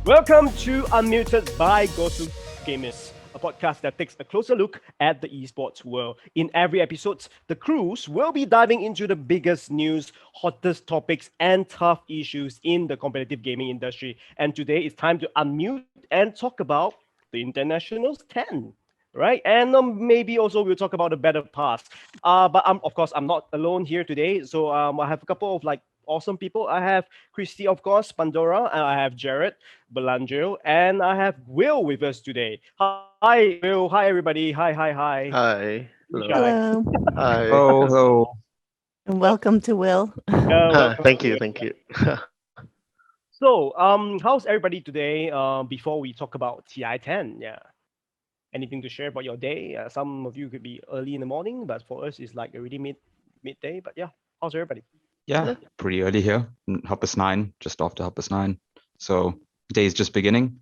Welcome to Unmuted by GosuGamers, a podcast that takes a closer look at the esports world. In every episode, the crews will be diving into the biggest news, hottest topics, and tough issues in the competitive gaming industry. And today it's time to unmute and talk about the Internationals 10. Right, and maybe also we'll talk about the Battle Pass. But of course I'm not alone here today, so I have a couple of awesome people. I have Christy, of course, Pandora, and I have Jared, Belangelo, and I have Will with us today. Hi, Will. Hi, everybody. Hi. Hi. Be Hello. shy. Hello, Hi. Oh, hello. and welcome to Will. Welcome. Thank Will. you. Thank you. So, how's everybody today? Before we talk about TI10, yeah. Anything to share about your day? Some of you could be early in the morning, but for us, it's like already midday. But yeah, how's everybody? Yeah, pretty early here. 9:30, just after 9:30. So day is just beginning.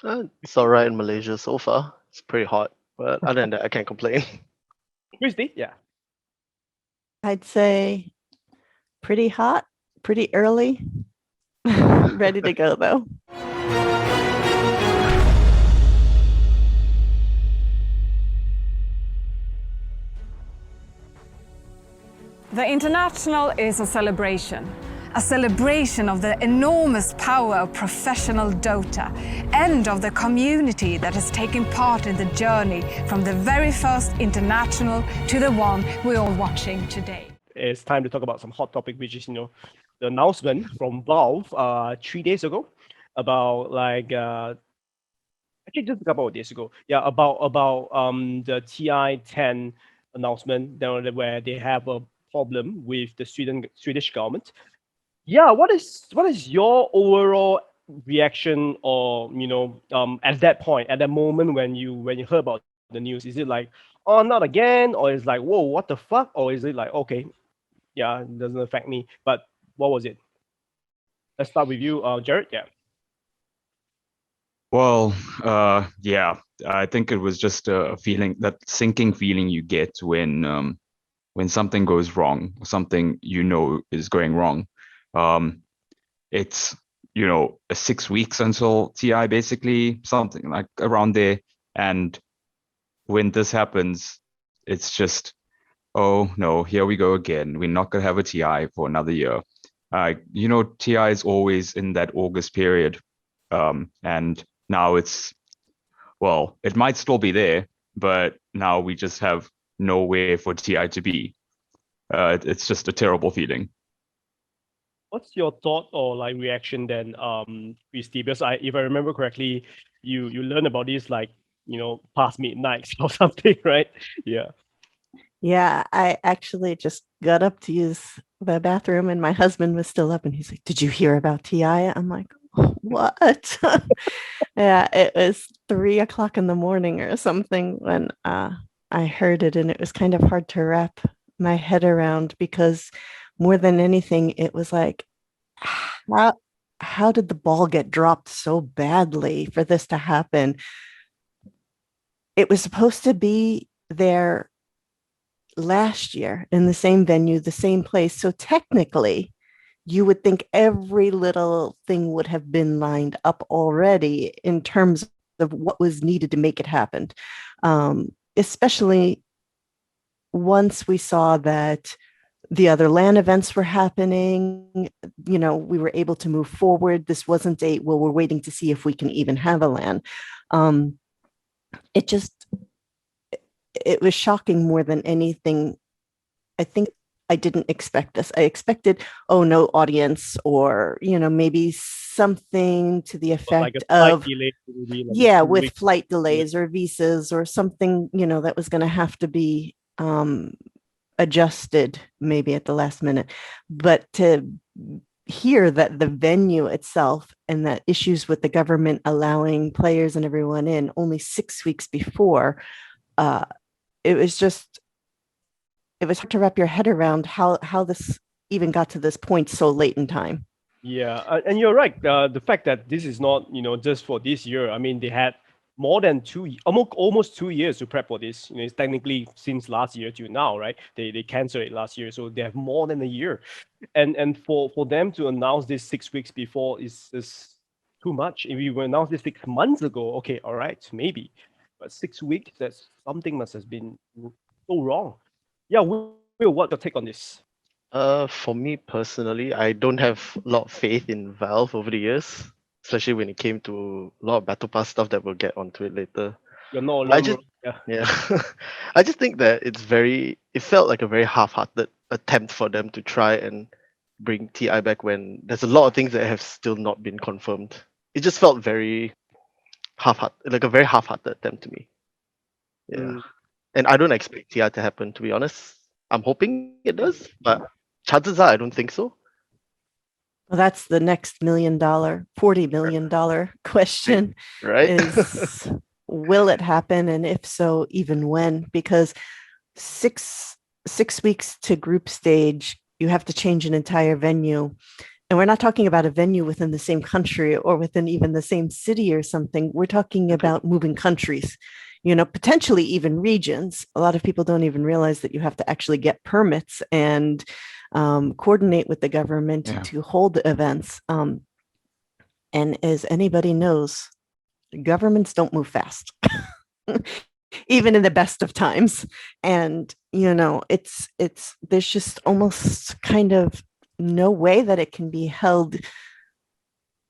It's all right in Malaysia so far. It's pretty hot, but other than that, I can't complain. Christy, yeah. I'd say pretty hot, pretty early. Ready to go though. The International is a celebration of the enormous power of professional Dota and of the community that has taken part in the journey from the very first International to the one we're all watching today. It's time to talk about some hot topic, which is the announcement from Valve 3 days ago about actually just a couple of days ago, about the TI10 announcement where they have a problem with the Swedish government. Yeah, what is your overall reaction, or at that point, at that moment when you heard about the news? Is it like, oh, not again, or is like, whoa, what the fuck, or is it like, okay, yeah, it doesn't affect me? But what was it? Let's start with you, Jared. Yeah. Well, yeah, I think it was just a feeling, that sinking feeling you get when something goes wrong, or something is going wrong. It's 6 weeks until TI, basically, something like around there. And when this happens, it's just, oh no, here we go again. We're not gonna have a TI for another year. TI is always in that August period, and now it might still be there, but now we just have nowhere for TI to be. It's just a terrible feeling. What's your thought or reaction then, Christy? Because if I remember correctly, you learned about this past midnight or something, right? Yeah. Yeah, I actually just got up to use the bathroom and my husband was still up and he's like, "Did you hear about TI?" I'm like, "What?" Yeah, it was 3 o'clock in the morning or something when I heard it, and it was kind of hard to wrap my head around because more than anything, it was like, how did the ball get dropped so badly for this to happen? It was supposed to be there last year in the same venue, the same place. So technically, you would think every little thing would have been lined up already in terms of what was needed to make it happen. Especially once we saw that the other LAN events were happening, we were able to move forward. This wasn't we're waiting to see if we can even have a LAN. It was shocking more than anything. I think I didn't expect this. I expected, no audience, or, maybe something to the effect of, delay, with flight delays or visas or something, that was going to have to be adjusted maybe at the last minute. But to hear that the venue itself and that issues with the government allowing players and everyone in only 6 weeks before, it was hard to wrap your head around how this even got to this point so late in time. Yeah, and you're right. The fact that this is not, just for this year. I mean, they had more than almost 2 years to prep for this. It's technically since last year to now, right? They canceled it last year, so they have more than a year. And for them to announce this 6 weeks before is too much. If we were announced this 6 months ago, okay, all right, maybe. But 6 weeks, that's something must have been so wrong. Yeah, Will, what's your take on this? For me personally, I don't have a lot of faith in Valve over the years, especially when it came to a lot of Battle Pass stuff that we'll get onto it later. You're not I alone, just, bro. Yeah. yeah, I just think that it felt like a very half-hearted attempt for them to try and bring TI back when there's a lot of things that have still not been confirmed. It just felt very like a very half-hearted attempt to me. Yeah. Mm. And I don't expect TI to happen, to be honest. I'm hoping it does, but chances are I don't think so. Well, that's the next $40 million question Right? is, will it happen? And if so, even when? Because six weeks to group stage, you have to change an entire venue. And we're not talking about a venue within the same country or within even the same city or something. We're talking about moving countries, potentially even regions. A lot of people don't even realize that you have to actually get permits and coordinate with the government to hold events. And as anybody knows, governments don't move fast, even in the best of times. And, it's there's just almost kind of no way that it can be held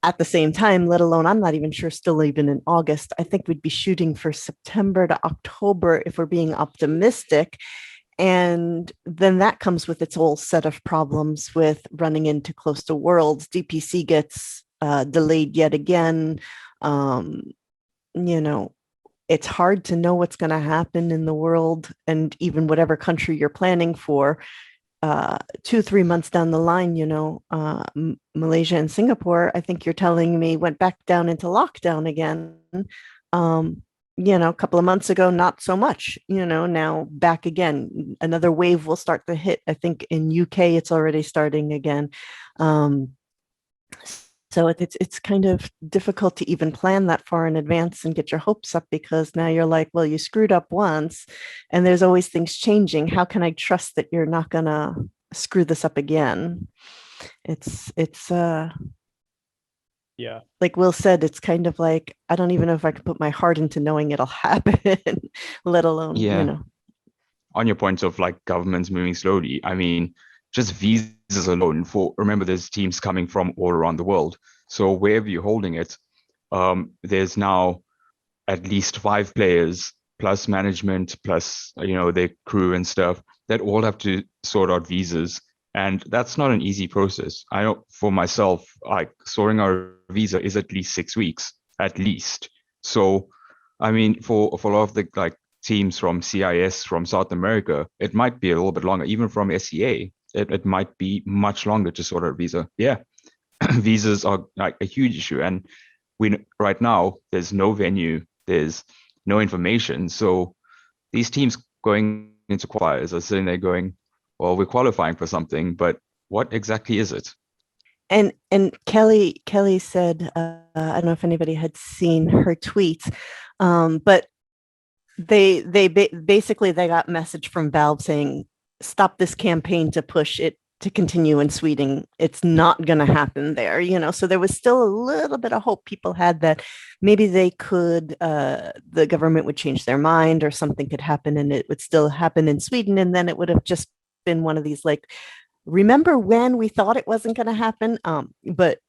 at the same time, let alone, I'm not even sure still even in August. I think we'd be shooting for September to October if we're being optimistic. And then that comes with its whole set of problems with running into close to Worlds. DPC gets delayed yet again. It's hard to know what's going to happen in the world, and even whatever country you're planning for. 2-3 months down the line, Malaysia and Singapore, I think you're telling me, went back down into lockdown again. A couple of months ago, not so much, now back again. Another wave will start to hit. I think in UK, it's already starting again. So it's kind of difficult to even plan that far in advance and get your hopes up, because now you're like, well, you screwed up once and there's always things changing. How can I trust that you're not going to screw this up again? It's Yeah. Like Will said, it's kind of like, I don't even know if I can put my heart into knowing it'll happen, let alone, On your point of like governments moving slowly, I mean, just visas alone remember, there's teams coming from all around the world. So wherever you're holding it, there's now at least 5 players plus management plus, their crew and stuff that all have to sort out visas. And that's not an easy process. I know for myself, like sorting out a visa is at least 6 weeks, at least. So, I mean, for a lot of the like teams from CIS, from South America, it might be a little bit longer. Even from SEA, it might be much longer to sort out a visa. Yeah, visas are like a huge issue. And right now, there's no venue, there's no information. So these teams going into qualifiers are sitting there going, well, we're qualifying for something, but what exactly is it? And Kelly said, I don't know if anybody had seen her tweets, but they basically they got message from Valve saying, stop this campaign to push it to continue in Sweden. It's not going to happen there, so there was still a little bit of hope people had that maybe they could, the government would change their mind or something could happen and it would still happen in Sweden. And then it would have just been one of these, like, remember when we thought it wasn't going to happen? But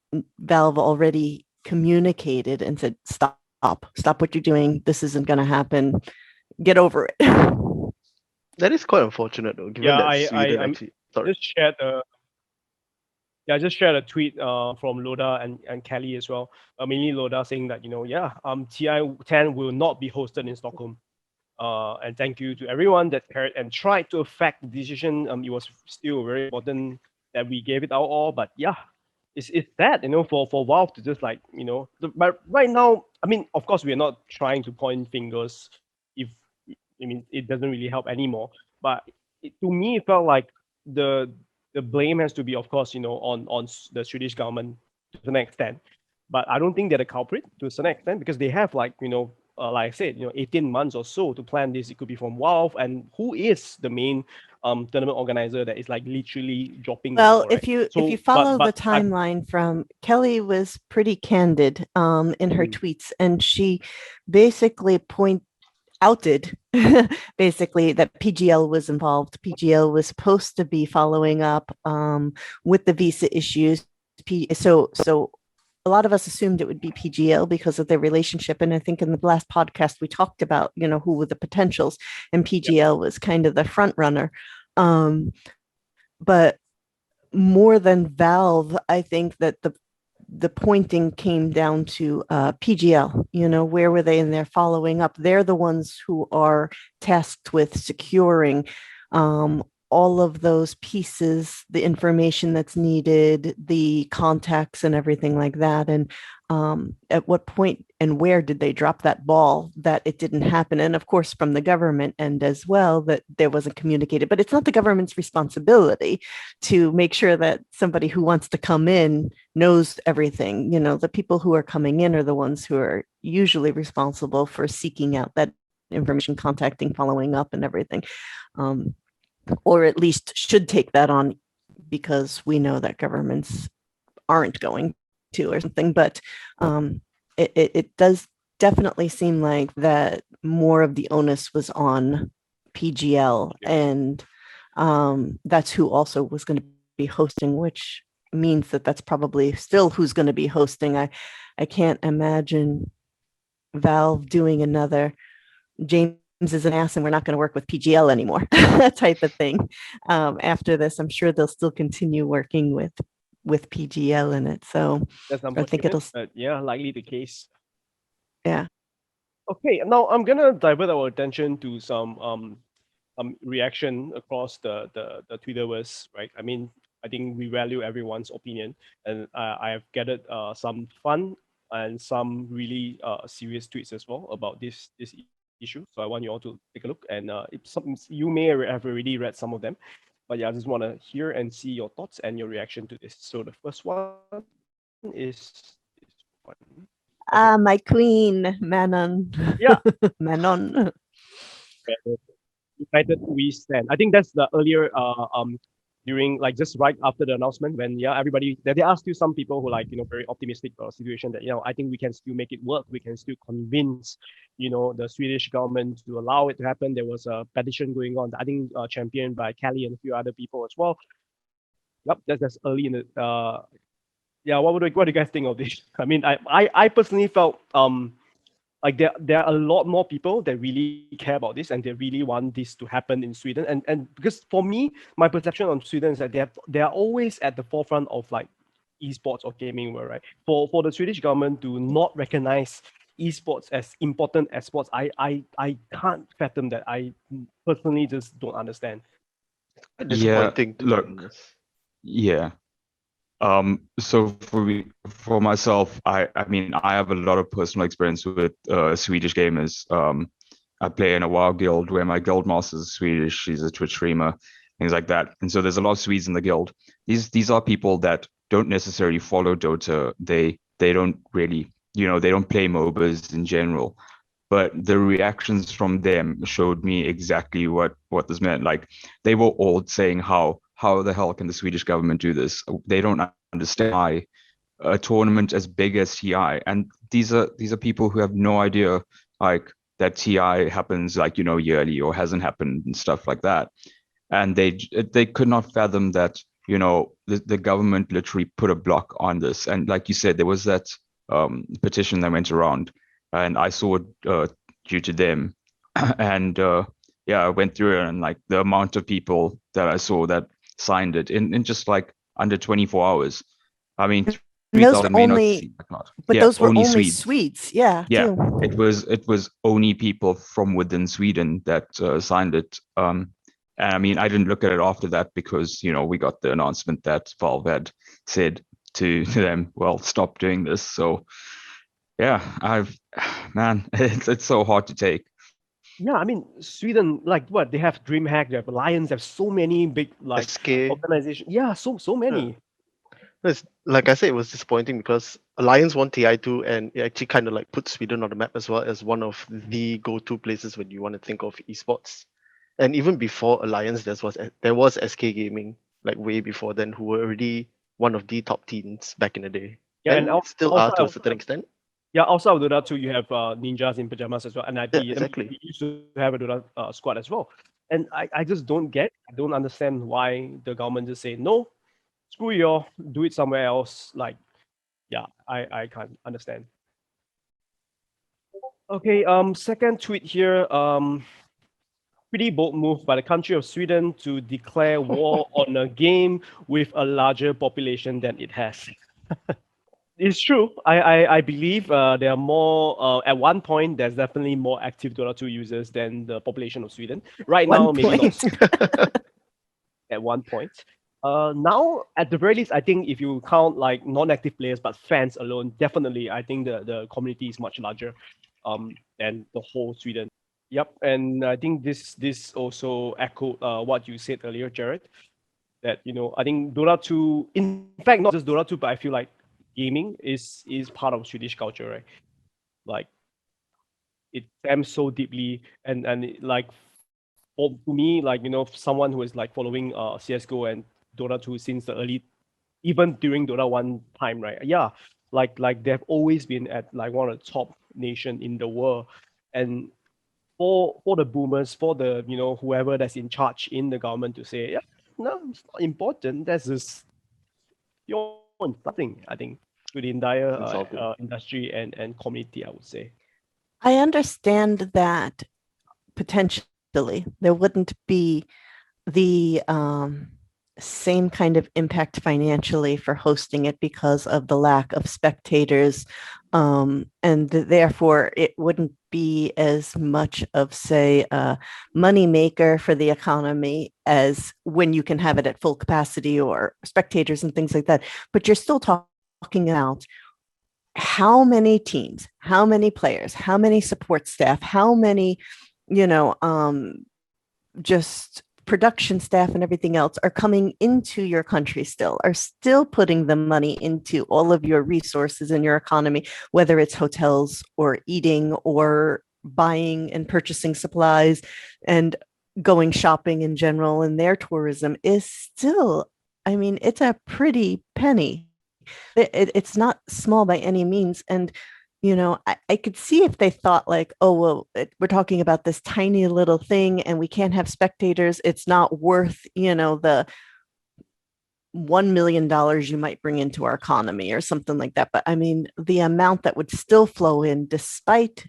Valve already communicated and said, stop what you're doing. This isn't going to happen. Get over it. That is quite unfortunate, though, given that Sweden actually. Sorry. I just shared a tweet from Loda and Kelly as well. Mainly Loda saying that, TI10 will not be hosted in Stockholm. And thank you to everyone that cared and tried to affect the decision. It was still very important that we gave it our all. But yeah, it's sad, for Valve to just like, but right now, I mean, of course, we are not trying to point fingers. It doesn't really help anymore. But to me, it felt like the blame has to be, of course, on the Swedish government to an extent. But I don't think they're the culprit to a certain extent, because they have like I said, 18 months or so to plan this. It could be from Valve, and who is the main tournament organizer that is like literally dropping the Well, ball, right? if you So, follow the but timeline from Kelly was pretty candid in her Mm. tweets, and she basically outed basically that PGL was involved. PGL was supposed to be following up with the visa issues. So a lot of us assumed it would be PGL because of their relationship. And I think in the last podcast we talked about, who were the potentials, and PGL was kind of the front runner. But more than Valve, I think that the pointing came down to PGL. Where were they in their following up? They're the ones who are tasked with securing all of those pieces, the information that's needed, the contacts and everything like that. And at what point and where did they drop that ball that it didn't happen? And of course, from the government end as well, that there wasn't communicated. But it's not the government's responsibility to make sure that somebody who wants to come in knows everything. The people who are coming in are the ones who are usually responsible for seeking out that information, contacting, following up, and everything. Or at least should take that on, because we know that governments aren't going to, or something. But it does definitely seem like that more of the onus was on PGL, and that's who also was going to be hosting, which means that that's probably still who's going to be hosting. I can't imagine Valve doing another James is an ass and we're not going to work with PGL anymore type of thing. After this, I'm sure they'll still continue working with PGL in it. So that's I think unfortunate, but yeah, likely the case. Yeah. Okay, now I'm gonna divert our attention to some reaction across the Twitterverse, right? I mean, I think we value everyone's opinion, and I have gathered some fun and some really serious tweets as well about this issue. So I want you all to take a look, and you may have already read some of them, but yeah, I just want to hear and see your thoughts and your reaction to this. So the first one is this one. Okay. My queen, Manon. Yeah. Manon. United we stand. I think that's the earlier during like just right after the announcement when everybody they asked you some people who like very optimistic situation that I think we can still make it work. We can still convince the Swedish government to allow it to happen. There was a petition going on, I think championed by Kelly and a few other people as well. Yep, that's early in the yeah. What do you guys think of this? I mean, I personally felt like there are a lot more people that really care about this and they really want this to happen in Sweden. And because for me, my perception on Sweden is that they are always at the forefront of like esports or gaming world, right? For the Swedish government to not recognize esports as important as sports, I can't fathom that. I personally just don't understand. Disappointing to look, witness. Yeah. So for myself, I mean, I have a lot of personal experience with Swedish gamers. I play in a WoW guild where my guild master is Swedish. She's a Twitch streamer, things like that. And so there's a lot of Swedes in the guild. These are people that don't necessarily follow Dota. They don't really, they don't play MOBAs in general. But the reactions from them showed me exactly what this meant. Like they were all saying how the hell can the Swedish government do this? They don't understand why a tournament as big as TI, and these are people who have no idea like that TI happens like yearly or hasn't happened and stuff like that, and they could not fathom that the government literally put a block on this. And like you said, there was that petition that went around, and I saw it due to them, and I went through it, and like the amount of people that I saw that signed it in just like under 24 hours. I mean, those were 3,000 may not only, seem like lot. but Yeah, those were only Swedes. Swedes. Yeah. Yeah, too. it was only people from within Sweden that signed it. And I mean, I didn't look at it after that because we got the announcement that Valve had said to them, well, stop doing this. So yeah, it's so hard to take. Yeah, I mean, Sweden, like what? They have DreamHack, they have Alliance, they have so many big like SK. organizations. Yeah, so many. It's, like I said, it was disappointing because Alliance won TI2, and it actually kind of like put Sweden on the map as well as one of the go-to places when you want to think of esports. And even before Alliance, there was SK Gaming, like way before then, who were already one of the top teams back in the day, Yeah, and still are to a certain extent. Yeah, outside of Dota 2, you have Ninjas in Pajamas as well, and Yeah, IP. exactly. We used to have a Dota squad as well. And I just I don't understand why the government just say, no, screw you all, do it somewhere else. Like, yeah, I can't understand. Okay, second tweet here. Pretty bold move by the country of Sweden to declare war on a game with a larger population than it has. It's true. I believe there are more. At one point, there's definitely more active Dota 2 users than the population of Sweden. Right now, One maybe point. not. At one point. Now, at the very least, I think if you count like non-active players but fans alone, definitely, I think the community is much larger, than the whole Sweden. Yep, and I think this also echoed what you said earlier, Jared. That I think Dota 2, in fact, not just Dota 2, but I feel like gaming is part of Swedish culture, right? Like it stems so deeply, and like to me, like someone who is like following CS:GO and Dota 2 since the early, even during Dota 1 time, right? Yeah, like they've always been at like one of the top nation in the world, and for the boomers, for the whoever that's in charge in the government to say, yeah, no, it's not important. That's just your nothing. I think to the entire Insulting. industry and community, I would say. I understand that potentially there wouldn't be the same kind of impact financially for hosting it because of the lack of spectators. And therefore, it wouldn't be as much of, say, a money maker for the economy as when you can have it at full capacity or spectators and things like that. But you're still talking about how many teams, how many players, how many support staff, how many, just production staff and everything else are coming into your country still, are still putting the money into all of your resources in your economy, whether it's hotels or eating or buying and purchasing supplies and going shopping in general, and their tourism is still, I mean, it's a pretty penny. It's not small by any means. And I could see if they thought like, oh, well, we're talking about this tiny little thing and we can't have spectators. It's not worth, the $1 million you might bring into our economy or something like that. But I mean, the amount that would still flow in, despite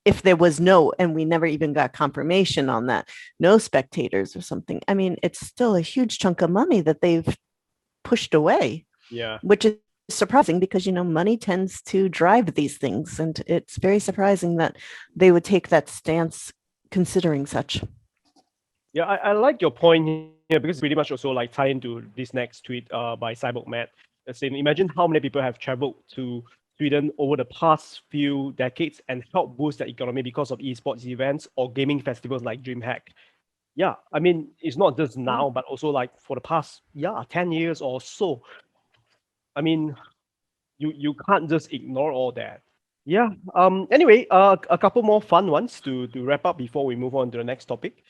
if there was no, and we never even got confirmation on that, no spectators or something. I mean, it's still a huge chunk of money that they've pushed away. Yeah. Which is surprising because money tends to drive these things, and it's very surprising that they would take that stance considering such. Yeah, I like your point here because pretty much also like tie into this next tweet by Cyborg Matt. Saying, imagine how many people have traveled to Sweden over the past few decades and helped boost the economy because of esports events or gaming festivals like DreamHack. Yeah, I mean, it's not just now, but also like for the past 10 years or so. I mean, you can't just ignore all that. Yeah. Anyway, a couple more fun ones to wrap up before we move on to the next topic.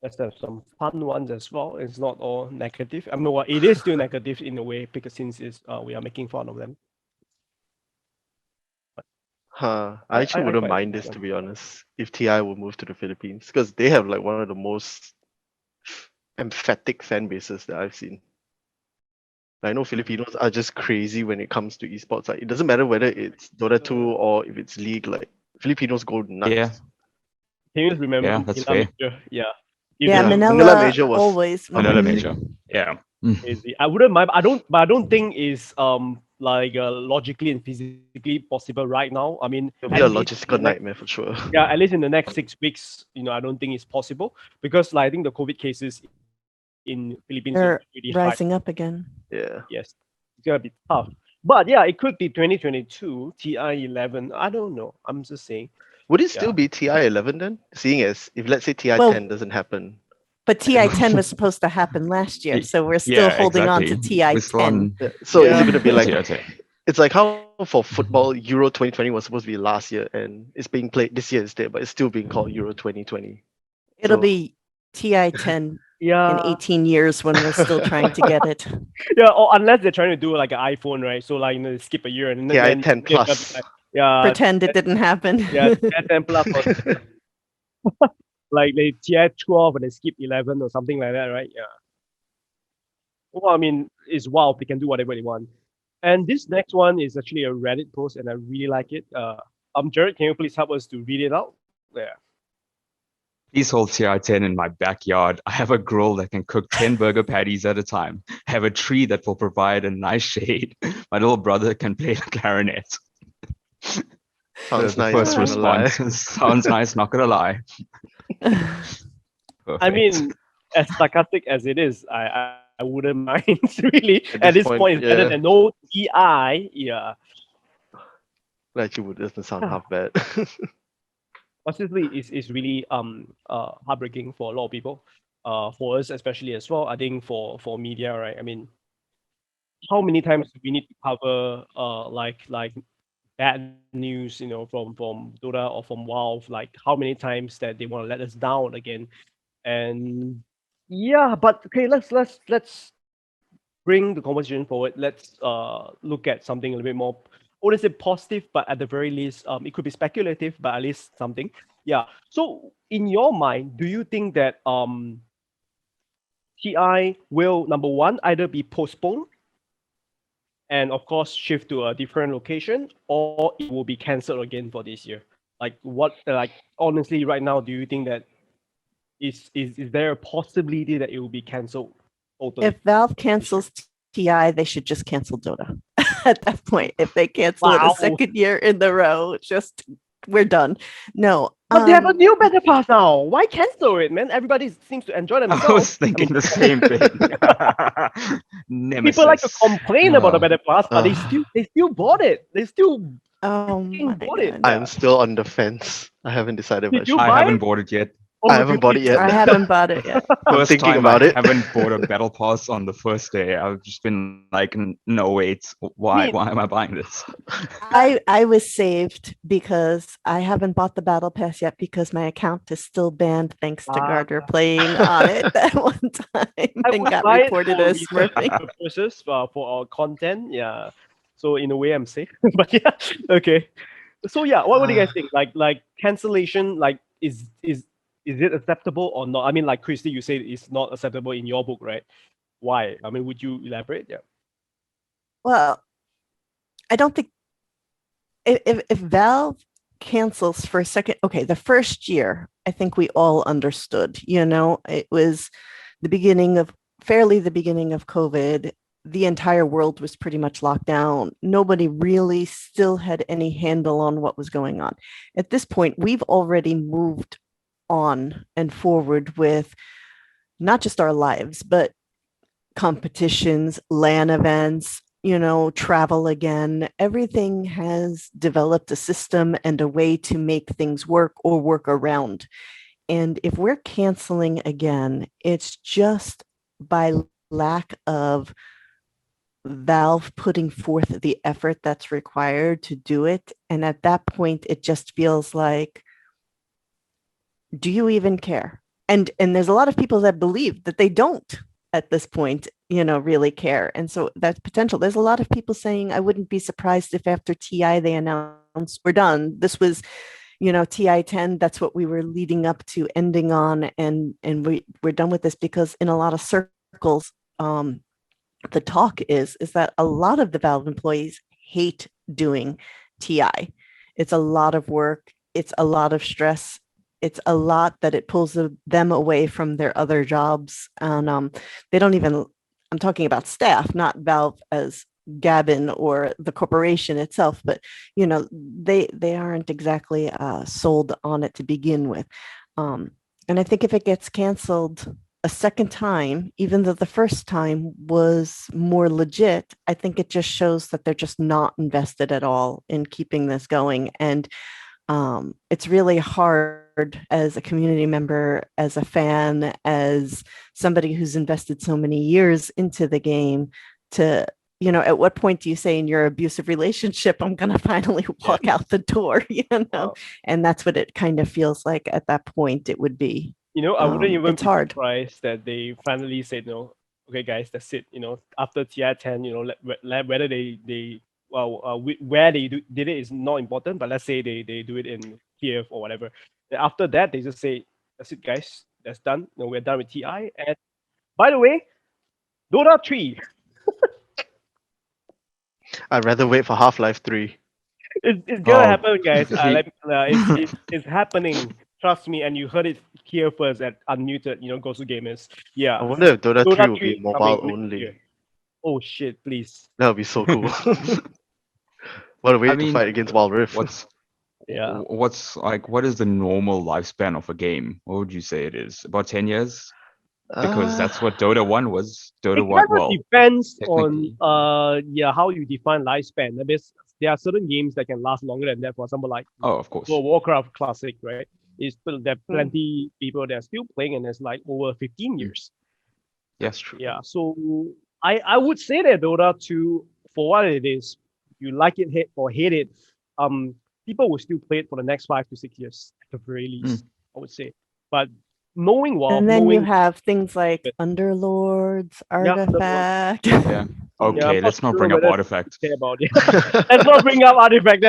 Let's have some fun ones as well. It's not all negative. I mean, well, it is still negative in a way because since we are making fun of them. I actually I wouldn't quite mind like this, that to be honest, if TI will move to the Philippines, because they have like one of the most emphatic fan bases that I've seen. I know Filipinos are just crazy when it comes to esports. Like, it doesn't matter whether it's Dota 2 or if it's League, like Filipinos go nuts. Yeah. Can you just remember Yeah, that's Manila fair. Major? Yeah. Yeah, Even Manila Major was always. Another amazing. major. Yeah. crazy. I wouldn't mind. I don't think it's like logically and physically possible right now. I mean, It'll be at a least logistical nightmare for sure. yeah, at least in the next 6 weeks, I don't think it's possible because like I think the COVID cases in Philippines are They're really high. rising up again. Yeah. Yes, it's gonna be tough. But yeah, it could be 2022 TI11. I don't know. I'm just saying. Would it still be TI11 then? Seeing as if let's say TI10 Well, doesn't happen. But TI10 was supposed to happen last year, so we're still Yeah, holding on to exactly. This TI10. one, So is Yeah. it gonna be like TI10. It's like how for football, Euro 2020 was supposed to be last year and it's being played this year instead, but it's still being called Euro 2020. It'll So be TI10 in Yeah, 18 years when we're still trying to get it. yeah. Or unless they're trying to do like an iPhone, right? So like they skip a year and then TI10 they'll be plus. like, yeah, Pretend it didn't happen. yeah, TI10 plus or like they TI12 and they skip 11 or something like that, right? Yeah. Well, I mean, it's wild. They can do whatever they want. And this next one is actually a Reddit post, and I really like it. Jared, can you please help us to read it out? Yeah. Please hold TI10 in my backyard. I have a grill that can cook 10 burger patties at a time. I have a tree that will provide a nice shade. My little brother can play the clarinet. Sounds The nice, first not gonna lie. response sounds nice, not gonna lie. I Perfect. mean, as sarcastic as it is, I wouldn't mind really. At At this this point, point, it's better yeah. than no TI. Yeah. Actually, it doesn't sound half bad. Honestly, it's really heartbreaking for a lot of people. For us especially as well. I think for media, right? I mean, how many times do we need to cover like bad news, from Dota or from WoW? Like how many times that they want to let us down again? And yeah, but okay, let's bring the conversation forward. Let's look at something a little bit more. I wouldn't say positive, but at the very least, it could be speculative, but at least something. Yeah. So in your mind, do you think that TI will, number one, either be postponed and of course shift to a different location, or it will be cancelled again for this year? Like what? Like honestly, right now, do you think that is there a possibility that it will be cancelled totally? If Valve cancels TI, they should just cancel Dota at that point. If they cancel it Wow. a second year in a row, just we're done. No. But they have a new Battle Pass now. Why cancel it, man? Everybody seems to enjoy I themselves. was thinking the same thing. Nemesis. People like to complain about the Oh. Battle Pass, but they still bought it. They still Oh my bought it. God. I'm still on the fence. I haven't decided Did much. you I buy haven't it? bought it yet. Oh I my haven't bought it goodness. yet. I haven't bought it yet. I'm First thinking time about I it. haven't bought a battle pass on the first day. I've just been like, no, wait, why am I buying this? I was saved because I haven't bought the battle pass yet because my account is still banned thanks to Gardner playing on it that one time I and would got buy it reported for as research smurfing. purposes for our content. Yeah. So in a way, I'm safe. But yeah, okay. So yeah, what do you guys think? Like cancellation, like is it acceptable or not? I mean, like Christy, you say it's not acceptable in your book, right? Why? I mean, would you elaborate? Yeah. Well, I don't think if Valve cancels for a second, okay, the first year, I think we all understood, it was the beginning of COVID. The entire world was pretty much locked down. Nobody really still had any handle on what was going on. At this point, we've already moved on and forward with not just our lives, but competitions, LAN events, travel again. Everything has developed a system and a way to make things work or work around. And if we're canceling again, it's just by lack of Valve putting forth the effort that's required to do it. And at that point, it just feels like, do you even care? And there's a lot of people that believe that they don't at this point, really care. And so that's potential. There's a lot of people saying, I wouldn't be surprised if after TI they announced we're done. This was, TI10, that's what we were leading up to ending on. And we're done with this because in a lot of circles, the talk is that a lot of the Valve employees hate doing TI. It's a lot of work. It's a lot of stress. It's a lot that it pulls them away from their other jobs. And they don't even, I'm talking about staff, not Valve as Gavin or the corporation itself, but, they aren't exactly sold on it to begin with. And I think if it gets canceled a second time, even though the first time was more legit, I think it just shows that they're just not invested at all in keeping this going. And it's really hard as a community member, as a fan, as somebody who's invested so many years into the game to at what point do you say in your abusive relationship, I'm going to finally walk out the door, Wow. And that's what it kind of feels like at that point it would be. I wouldn't even It's be hard. surprised that they finally said, no, okay, guys, that's it. After TI10, whether where they did it is not important, but let's say they do it in Kiev or whatever. Then after that, they just say, that's it, guys, that's done. We're done with TI. And by the way, Dota 3, I'd rather wait for Half-Life 3. it's gonna Oh, happen, guys. he- It's happening. Trust me, and you heard it here first at Unmuted, GosuGamers. Yeah. I wonder if Dota 3 Dota will 3 be is mobile coming next year. only. Oh shit, please. That would be so cool. What a way I to mean, fight against Wild Rift. Yeah. What is the normal lifespan of a game? What would you say it is? About 10 years? Because that's what Dota 1 was. Dota It 1, kind of well, depends on technically. how you define lifespan. There are certain games that can last longer than that. For example, like Oh, of course. World of Warcraft Classic, right? There are Hmm. plenty people that are still playing, and it's like over 15 years. That's true. Yeah. So I would say that Dota 2, for what it is, you like it or hate it, people will still play it for the next 5 to 6 years at the very least. I would say, but knowing And then you knowing have things like Underlords, Underlords. Artifact. Yeah. I'm Okay, let's not sure bring up whether Artifact. care about it. Let's not bring up Artifact.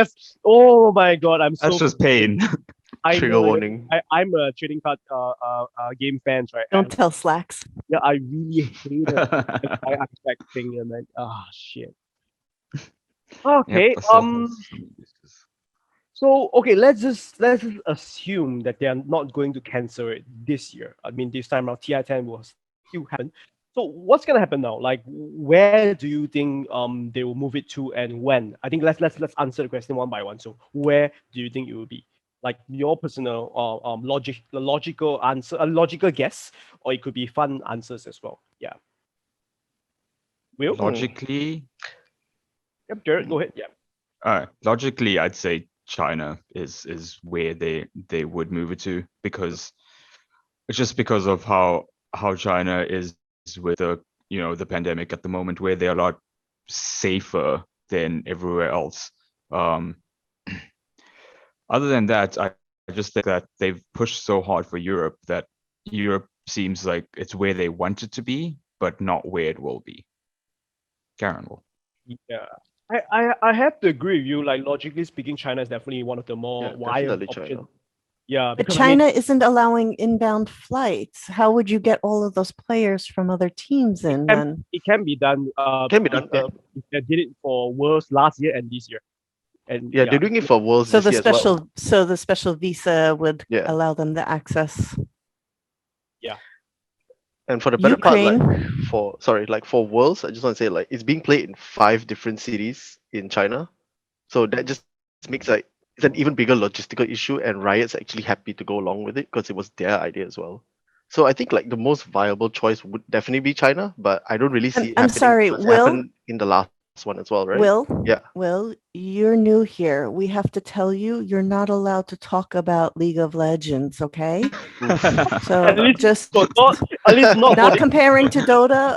Oh my god, I'm so That's just pain. I Trigger know, warning. I'm a trading card game fans, right? Don't tell Slacks. Yeah, I really hate it. I Artifact thing and like shit. Okay, Yep, assault has some uses. so okay, let's just assume that they are not going to cancel it this year. I mean, this time around, TI10 will still happen. So what's gonna happen now? Like, where do you think they will move it to, and when? I think let's answer the question one by one. So where do you think it will be? Like your personal logical answer, a logical guess, or it could be fun answers as well. Yeah. Will? Logically, Yep, Jared, go ahead. Yeah. logically, I'd say China is where they would move it to, because it's just because of how China is with the pandemic at the moment, where they're a lot safer than everywhere else. Other than that, I just think that they've pushed so hard for Europe that Europe seems like it's where they want it to be, but not where it will be. Karen will. Yeah. I have to agree with you. Like logically speaking, China is definitely one of the more wild definitely options. China. Yeah, But because I mean, China isn't allowing inbound flights. How would you get all of those players from other teams in then? it can be done. Can be done, yeah. They did it for Worlds last year and this year, and Yeah, they're doing it for Worlds So this year as well. the special visa would Yeah. allow them the access. And for the better part, Ukraine. like for Worlds, I just want to say like it's being played in 5 different cities in China. So that just makes like it's an even bigger logistical issue, and Riot's actually happy to go along with it because it was their idea as well. So I think like the most viable choice would definitely be China, but I don't really see it I'm happening sorry, because it Will? happened in the last one as well, right? Yeah. Will, you're new here. We have to tell you you're not allowed to talk about League of Legends, okay? So at least just not not for the- comparing to Dota.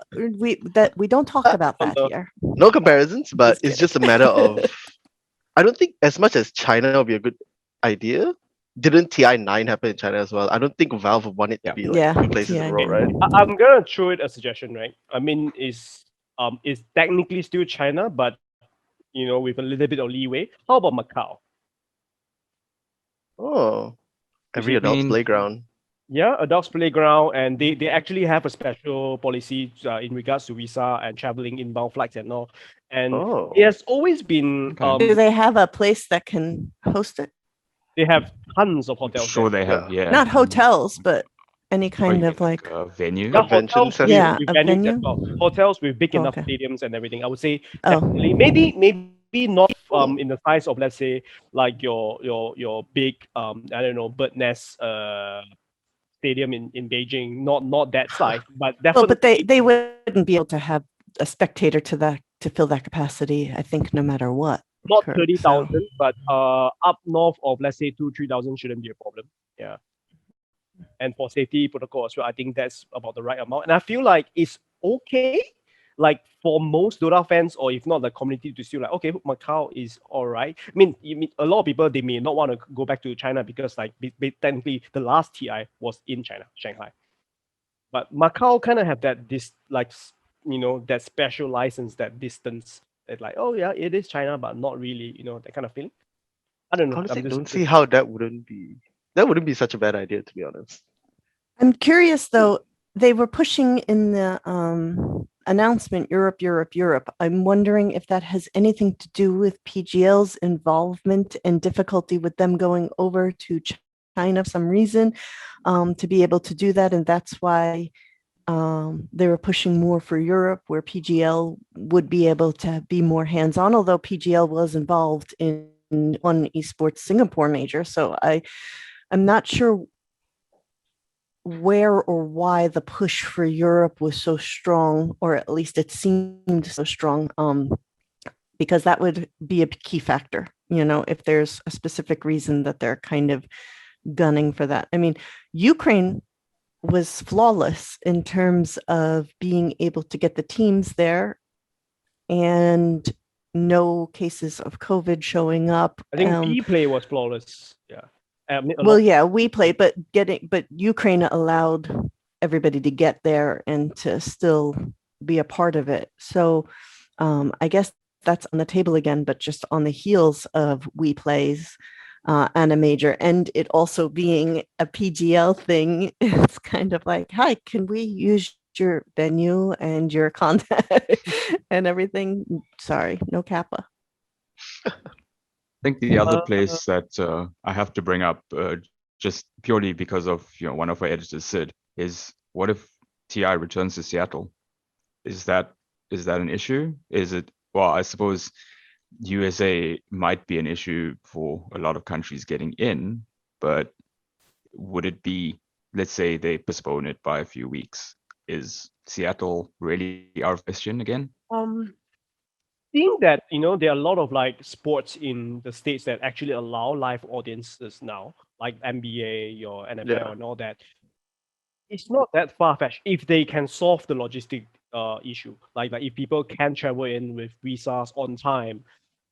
We don't talk about that no. here. No comparisons, but Just it's kidding. just a matter of I don't think as much as China would be a good idea. Didn't TI9 happen in China as well? I don't think Valve would want it to be like Yeah, 2 places in a row, right? I'm gonna throw it a suggestion, right? I mean, it's technically still China, but with a little bit of leeway. How about Macau? Oh, every see, adult's mean- playground. Yeah, adults playground, and they actually have a special policy in regards to visa and traveling inbound flights and all. And Oh, it has always been Okay. Do they have a place that can host it? they have tons of hotels. Sure, there. they have. Yeah. Not hotels, but any Or kind you of mean like a venue. Yeah, Convention hotels center. Yeah, with a venues venue. as well. Hotels with big Oh, enough okay. stadiums and everything. I would say Oh. definitely. Maybe not in the size of, let's say, like your big I don't know, bird nest stadium in Beijing. Not that size, but Well, definitely. but they wouldn't be able to have a spectator to fill that capacity. I think no matter what. not Correct, 30,000, but up north of, let's say, 2,000-3,000 shouldn't be a problem. Yeah. And for safety protocol as well, I think that's about the right amount. And I feel like it's okay. like for most Dota fans, or if not the community, to still like, okay, Macau is all right. I mean, a lot of people, they may not want to go back to China because like technically the last TI was in China, Shanghai. But Macau kind of have this like that special license, that distance. It's like, oh yeah, it is China, but not really, that kind of feeling. I don't know. Honestly, I'm don't see how that wouldn't be such a bad idea, to be honest. I'm curious though, they were pushing in the announcement Europe, Europe, Europe. I'm wondering if that has anything to do with PGL's involvement and difficulty with them going over to China for some reason to be able to do that. And that's why they were pushing more for Europe, where PGL would be able to be more hands-on, although PGL was involved in one esports Singapore major. So I'm not sure where or why the push for Europe was so strong, or at least it seemed so strong, because that would be a key factor, if there's a specific reason that they're kind of gunning for that. I mean, Ukraine was flawless in terms of being able to get the teams there and no cases of COVID showing up. I think P-play was flawless. Yeah. We play, but Ukraine allowed everybody to get there and to still be a part of it. So I guess that's on the table again, but just on the heels of We Plays and a major, and it also being a PGL thing. It's kind of like, hi, can we use your venue and your content and everything? Sorry, no Kappa. I think the other place that I have to bring up, just purely because of one of our editors said, is what if TI returns to Seattle? Is that an issue? Is it? Well, I suppose USA might be an issue for a lot of countries getting in, but would it be, let's say they postpone it by a few weeks, is Seattle really out of question again? Seeing that there are a lot of like sports in the States that actually allow live audiences now, like NBA or NFL and all that. It's not that far-fetched if they can solve the logistic issue. Like if people can travel in with visas on time,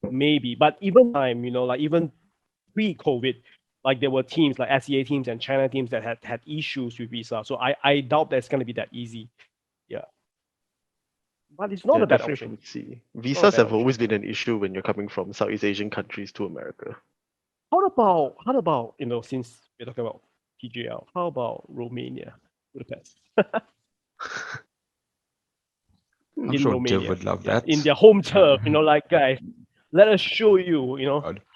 maybe. But even time, like even pre-COVID, like there were teams like SEA teams and China teams that had issues with visa. So I doubt that's going to be that easy. Yeah. But it's not a bad option. See, visas have always been an issue when you're coming from Southeast Asian countries to America. How about since we're talking about PGL, how about Romania, Budapest? I'm sure Div would love that. In their home turf, like guys, let us show you,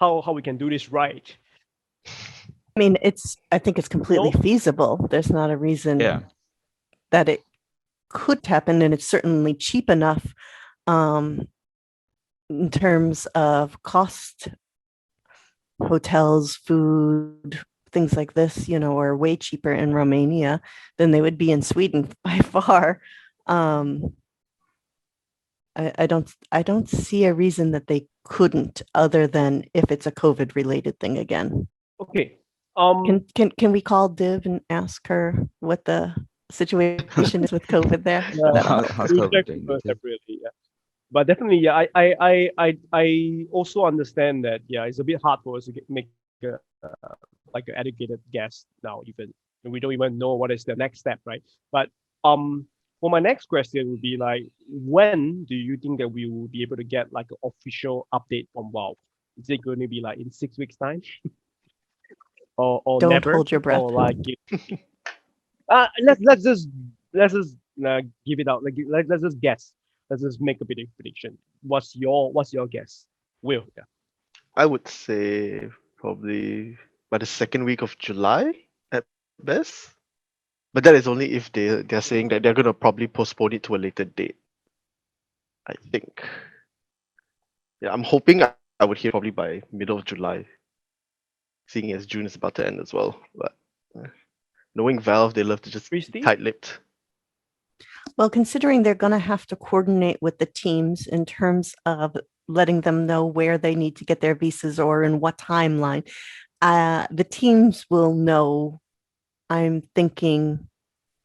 how we can do this right. I mean, I think it's completely feasible. There's not a reason that it could happen, and it's certainly cheap enough in terms of cost. Hotels, food, things like this, are way cheaper in Romania than they would be in Sweden by far. I don't see a reason that they couldn't, other than if it's a COVID related thing again. Okay. Can we call Div and ask her what the situation is with COVID there? How's COVID doing? Separately, yeah. But definitely, yeah, I also understand that, yeah, it's a bit hard for us to make like an educated guess now, even we don't even know what is the next step, right? But for my next question would be like, when do you think that we will be able to get like an official update from WoW? Is it going to be like in 6 weeks' time, or don't never? Hold your breath. Or like, let's just give it out. Like let's just guess. Let's just make a prediction. What's your guess, Will? Yeah. I would say probably by the second week of July at best. But that is only if they're saying that they're gonna probably postpone it to a later date. I think. Yeah, I'm hoping I would hear probably by middle of July, seeing as June is about to end as well. But knowing Valve, they love to just be tight-lipped. Well, considering they're going to have to coordinate with the teams in terms of letting them know where they need to get their visas or in what timeline, the teams will know, I'm thinking,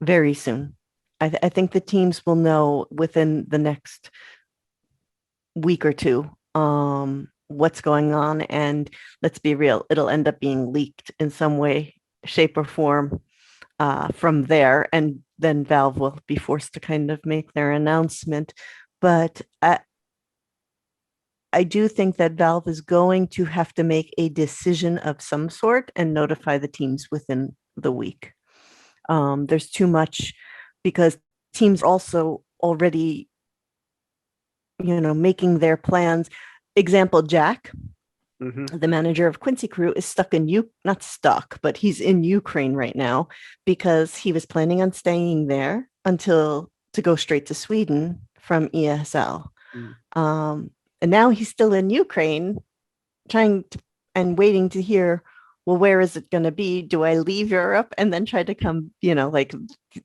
very soon. I think the teams will know within the next week or two what's going on, and let's be real, it'll end up being leaked in some way, shape, or form from there, and then Valve will be forced to kind of make their announcement. But I do think that Valve is going to have to make a decision of some sort and notify the teams within the week. There's too much, because teams are also already, making their plans. Example, Jack, the manager of Quincy Crew, is not stuck, but he's in Ukraine right now because he was planning on staying there to go straight to Sweden from ESL. And now he's still in Ukraine waiting to hear, well, where is it going to be? Do I leave Europe and then try to come, like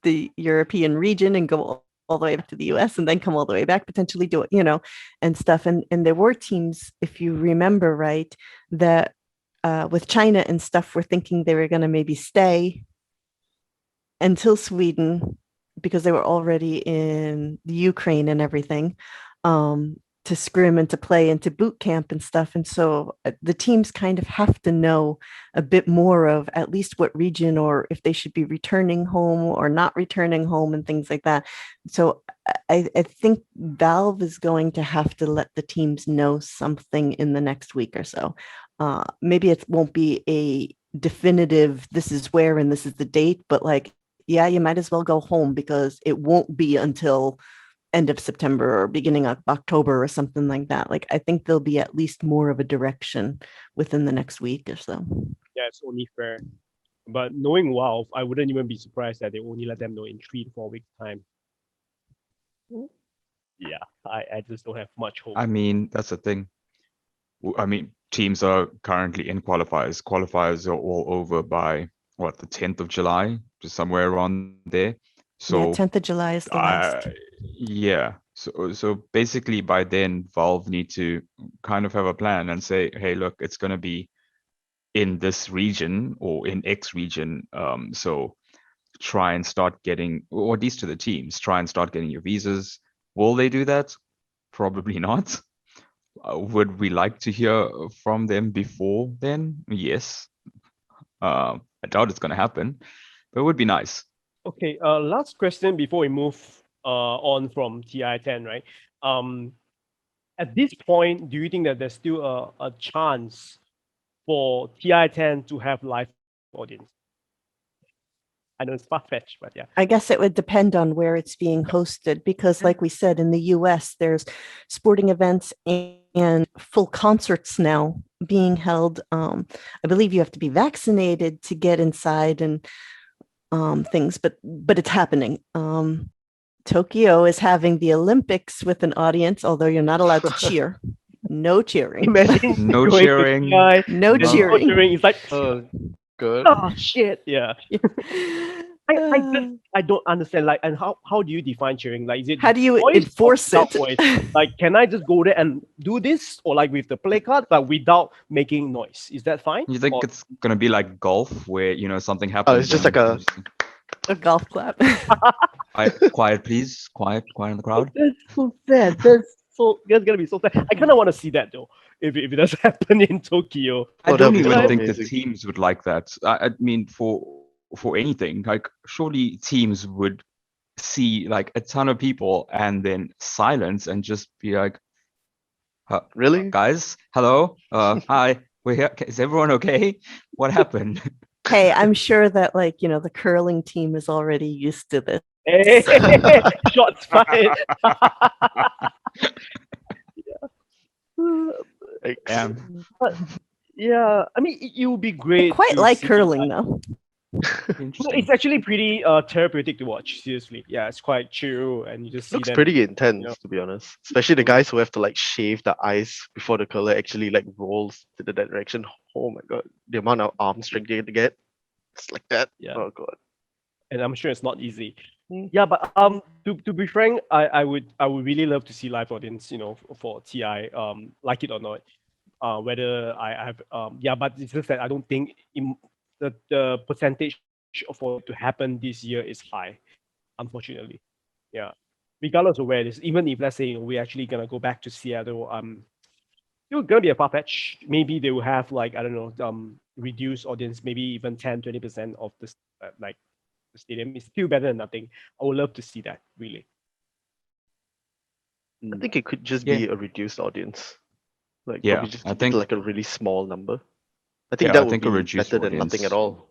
the European region and go all the way back to the US and then come all the way back, potentially do it, and stuff. And there were teams, if you remember right, that with China and stuff, were thinking they were going to maybe stay until Sweden because they were already in the Ukraine and everything. To scrim and to play and to boot camp and stuff. And so the teams kind of have to know a bit more of at least what region, or if they should be returning home or not returning home and things like that. So I think Valve is going to have to let the teams know something in the next week or so. Maybe it won't be a definitive, this is where and this is the date, but yeah, you might as well go home because it won't be until end of September or beginning of October or something like that. I think there'll be at least more of a direction within the next week or so. Yeah, it's only fair. But knowing Valve, I wouldn't even be surprised that they only let them know in 3 to 4 weeks' time. Yeah, I just don't have much hope. I mean, that's the thing. I mean, teams are currently in qualifiers. Qualifiers are all over by the 10th of July, just somewhere around there. So yeah, 10th of July is the last. Yeah. So basically by then Valve need to kind of have a plan and say, hey, look, it's going to be in this region or in X region. So try and start getting, or at least to the teams, try and start getting your visas. Will they do that? Probably not. Would we like to hear from them before then? Yes. I doubt it's going to happen, but it would be nice. Okay, last question before we move on from TI10, right? At this point, do you think that there's still a chance for TI10 to have live audience? I know it's far-fetched, but yeah. I guess it would depend on where it's being hosted, because like we said, in the US, there's sporting events and full concerts now being held. I believe you have to be vaccinated to get inside and things, but it's happening. Tokyo is having the Olympics with an audience, although you're not allowed to cheer. No cheering. Imagine No going to cheering. TI, No there's cheering. It's like, Oh, good. oh shit, yeah. I don't understand. And how do you define cheering? Is it How do you voice or enforce without it? voice? Can I just go there and do this, or with the play card, but without making noise? Is that fine? You think it's gonna be like golf, where something happens? It's just like a golf clap. Quiet, please. Quiet in the crowd. That's so sad. That's gonna be so sad. I kind of want to see that though. If it does happen in Tokyo. I don't even so think the amazing. teams would like that. I mean, for anything, surely teams would see a ton of people and then silence and just be like, Really? guys, hello, hi, we're here. Is everyone okay? What happened? Hey, I'm sure that the curling team is already used to this. Hey, shots fired. But yeah, I mean, it would be great. I quite to like see curling that. though. It's actually pretty therapeutic to watch. Seriously, yeah, it's quite chill, and you just see Looks them. pretty intense, know. to be honest. Especially the guys who have to shave the ice before the curler actually rolls to the direction. Oh my god, the amount of arm strength you have to get. It's like that. Yeah. Oh god. And I'm sure it's not easy. Yeah, but to be frank, I would really love to see live audience, for TI, like it or not. Whether I have but it's just that I don't think the percentage for it to happen this year is high. unfortunately. Yeah. Regardless of where it is, even if let's say we're actually gonna go back to Seattle, still gonna be a far fetch. Maybe they will have like I don't know, reduced audience, maybe even 10-20% of this like the stadium. It's still better than nothing. I would love to see that, really. I think it could just Yeah. be a reduced audience. Like Yeah, probably just I keep it think- to like a really small number. I think Yeah, that I would think a be reduced better than nothing at audience all.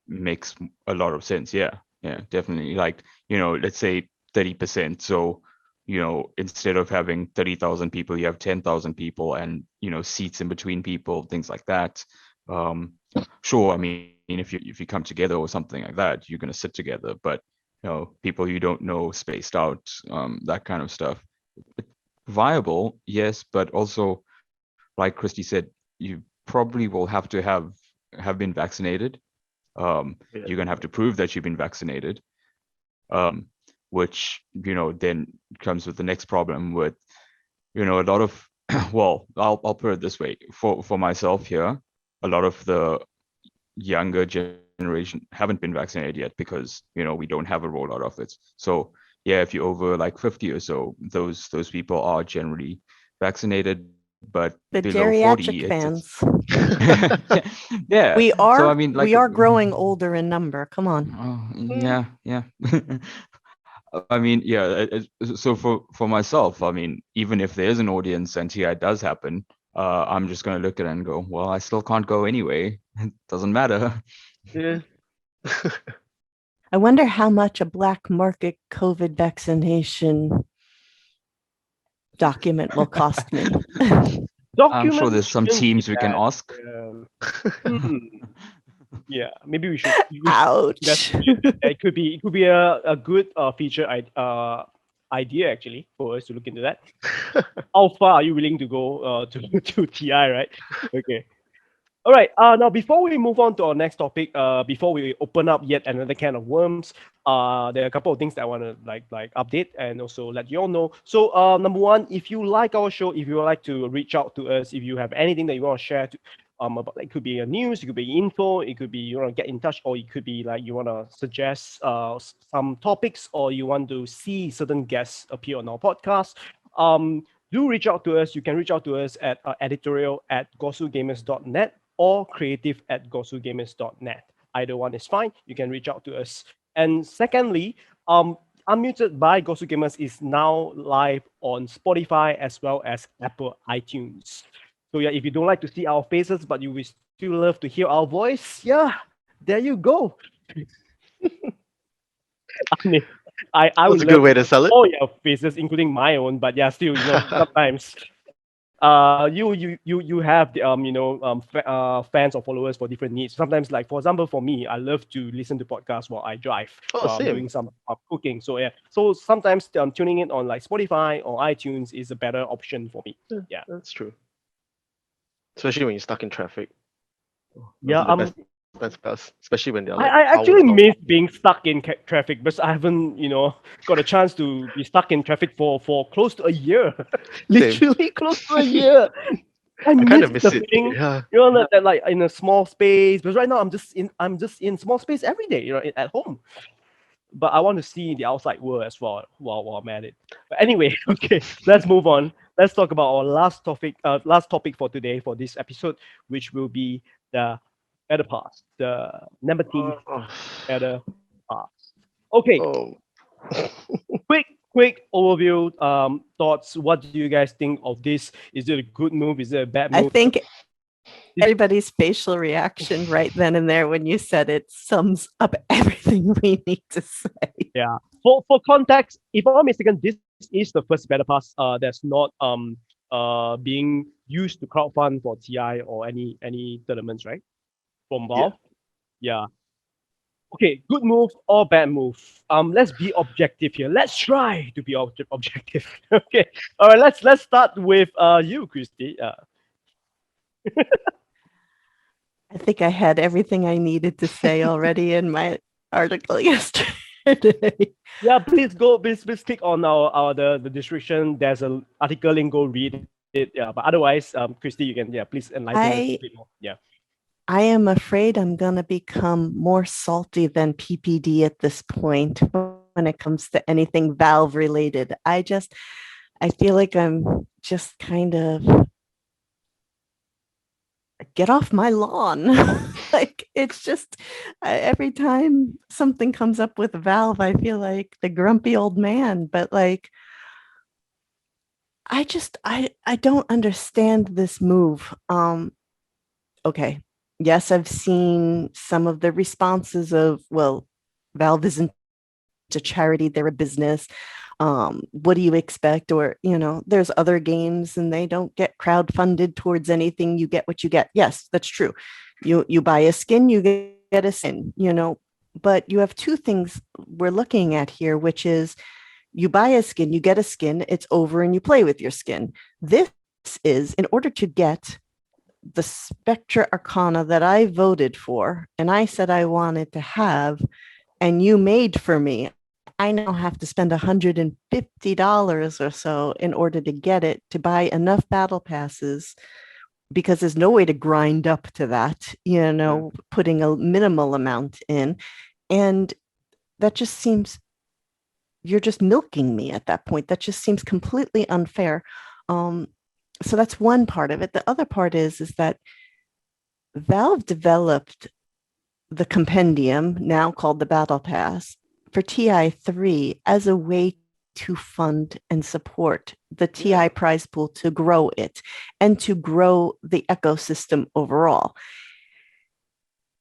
makes a lot of sense. Yeah, definitely. Like, let's say 30%. So, instead of having 30,000 people, you have 10,000 people and, seats in between people, things like that. Sure, I mean, if you come together or something like that, you're going to sit together, but, people you don't know spaced out, that kind of stuff. Viable, yes, but also, like Christy said, you probably will have to have been vaccinated. Yeah. You're gonna have to prove that you've been vaccinated, which then comes with the next problem with a lot of well, I'll put it this way, for myself here, a lot of the younger generation haven't been vaccinated yet because we don't have a rollout of it. So yeah, if you're over like 50 or so, those people are generally vaccinated, but The below 40, geriatric it's fans. So I mean, like we are growing older in number. Come on. yeah. I mean, yeah. So for myself, I mean, even if there is an audience and TI does happen, I'm just gonna look at it and go, well, I still can't go anyway. It doesn't matter. Yeah. I wonder how much a black market COVID vaccination document will cost me. I'm sure there's some shouldn't be teams we can bad. ask. Hmm. Yeah, maybe we should. Ouch. It could be a good feature idea actually for us to look into that. How far are you willing to go to TI, right? Okay. All right. Now before we move on to our next topic, before we open up yet another can of worms, there are a couple of things that I want to like update and also let you all know. So, number one, if you like our show, if you would like to reach out to us, if you have anything that you want to share, about it could be a news, it could be info, it could be you want to get in touch, or it could be like you want to suggest some topics, or you want to see certain guests appear on our podcast. Do reach out to us. You can reach out to us at editorial@gosugamers.net or creative@gosugamers.net. Either one is fine. You can reach out to us. And secondly, Unmuted by GosuGamers is now live on Spotify as well as Apple iTunes. So yeah, if you don't like to see our faces, but you will still love to hear our voice, yeah, there you go. I mean, I That's would a good love way to sell it. all your faces, including my own, but yeah, still, sometimes you have the fans or followers for different needs. Sometimes, like for example, for me, I love to listen to podcasts while I drive, Oh, while I'm same. doing some cooking. So yeah, so sometimes tuning in on like Spotify or iTunes is a better option for me. Yeah. That's true. Especially when you're stuck in traffic. Yeah, Those are the best pass, especially when they're like I actually hours long. miss being stuck in traffic, but I haven't, got a chance to be stuck in traffic for close to a year. Literally close to a year. I kind of miss miss the it. feeling, Yeah. that like in a small space. Because right now I'm just in small space every day, at home. But I want to see the outside world as well while I'm at it. But anyway, okay, let's move on. Let's talk about our last topic for today for this episode, which will be the Battle Pass, the Nemestice Battle Pass. Okay, Oh. quick overview thoughts. What do you guys think of this? Is it a good move? Is it a bad I move? think everybody's facial reaction right then and there when you said it sums up everything we need to say. Yeah. For context, if I'm not mistaken, this is the first Battle Pass that's not being used to crowdfund for TI or any tournaments, right? From Valve. Yeah. Okay, good move or bad move? Let's be objective here. Let's try to be objective. Okay. All right. Let's start with you, Christy. I think I had everything I needed to say already in my article yesterday. Yeah, please click on our the description. There's an article link. Go read it. Yeah, but otherwise, Christy, you can please enlighten us a bit more. Yeah. I am afraid I'm going to become more salty than PPD at this point. when it comes to anything Valve related. I feel like I'm just kind of get off my lawn. Like it's just every time something comes up with Valve, I feel like the grumpy old man. But like I don't understand this move. Okay. Yes, I've seen some of the responses of, well, Valve isn't a charity, they're a business. What do you expect? Or, there's other games and they don't get crowdfunded towards anything. You get what you get. Yes, that's true. You buy a skin, you get a skin, but you have two things we're looking at here, which is you buy a skin, you get a skin, it's over and you play with your skin. This is in order to get the Spectra Arcana that I voted for and I said I wanted to have, and you made for me, I now have to spend $150 or so in order to get it, to buy enough battle passes, because there's no way to grind up to that, putting a minimal amount in. And that just seems, you're just milking me at that point. That just seems completely unfair. So that's one part of it. The other part is that Valve developed the compendium, now called the Battle Pass, for TI3 as a way to fund and support the TI prize pool, to grow it and to grow the ecosystem overall.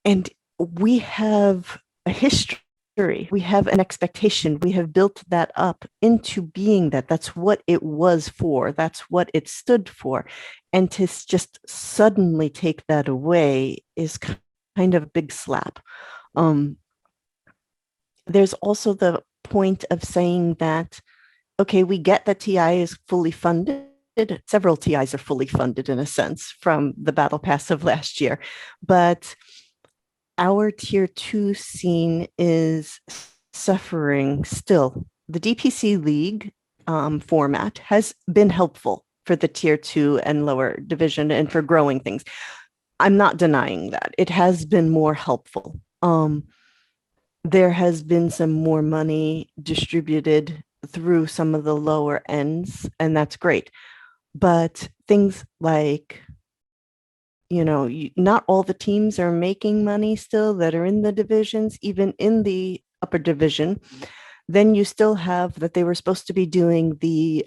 And we have a history. We have an expectation. We have built that up into being that. That's what it was for. That's what it stood for. And to just suddenly take that away is kind of a big slap. There's also the point of saying that, okay, we get that TI is fully funded. Several TIs are fully funded in a sense from the Battle Pass of last year, but our tier 2 scene is suffering still. The DPC League format has been helpful for the tier 2 and lower division and for growing things. I'm not denying that. It has been more helpful. There has been some more money distributed through some of the lower ends, and that's great. But things like, not all the teams are making money still that are in the divisions, even in the upper division. Then you still have that they were supposed to be doing the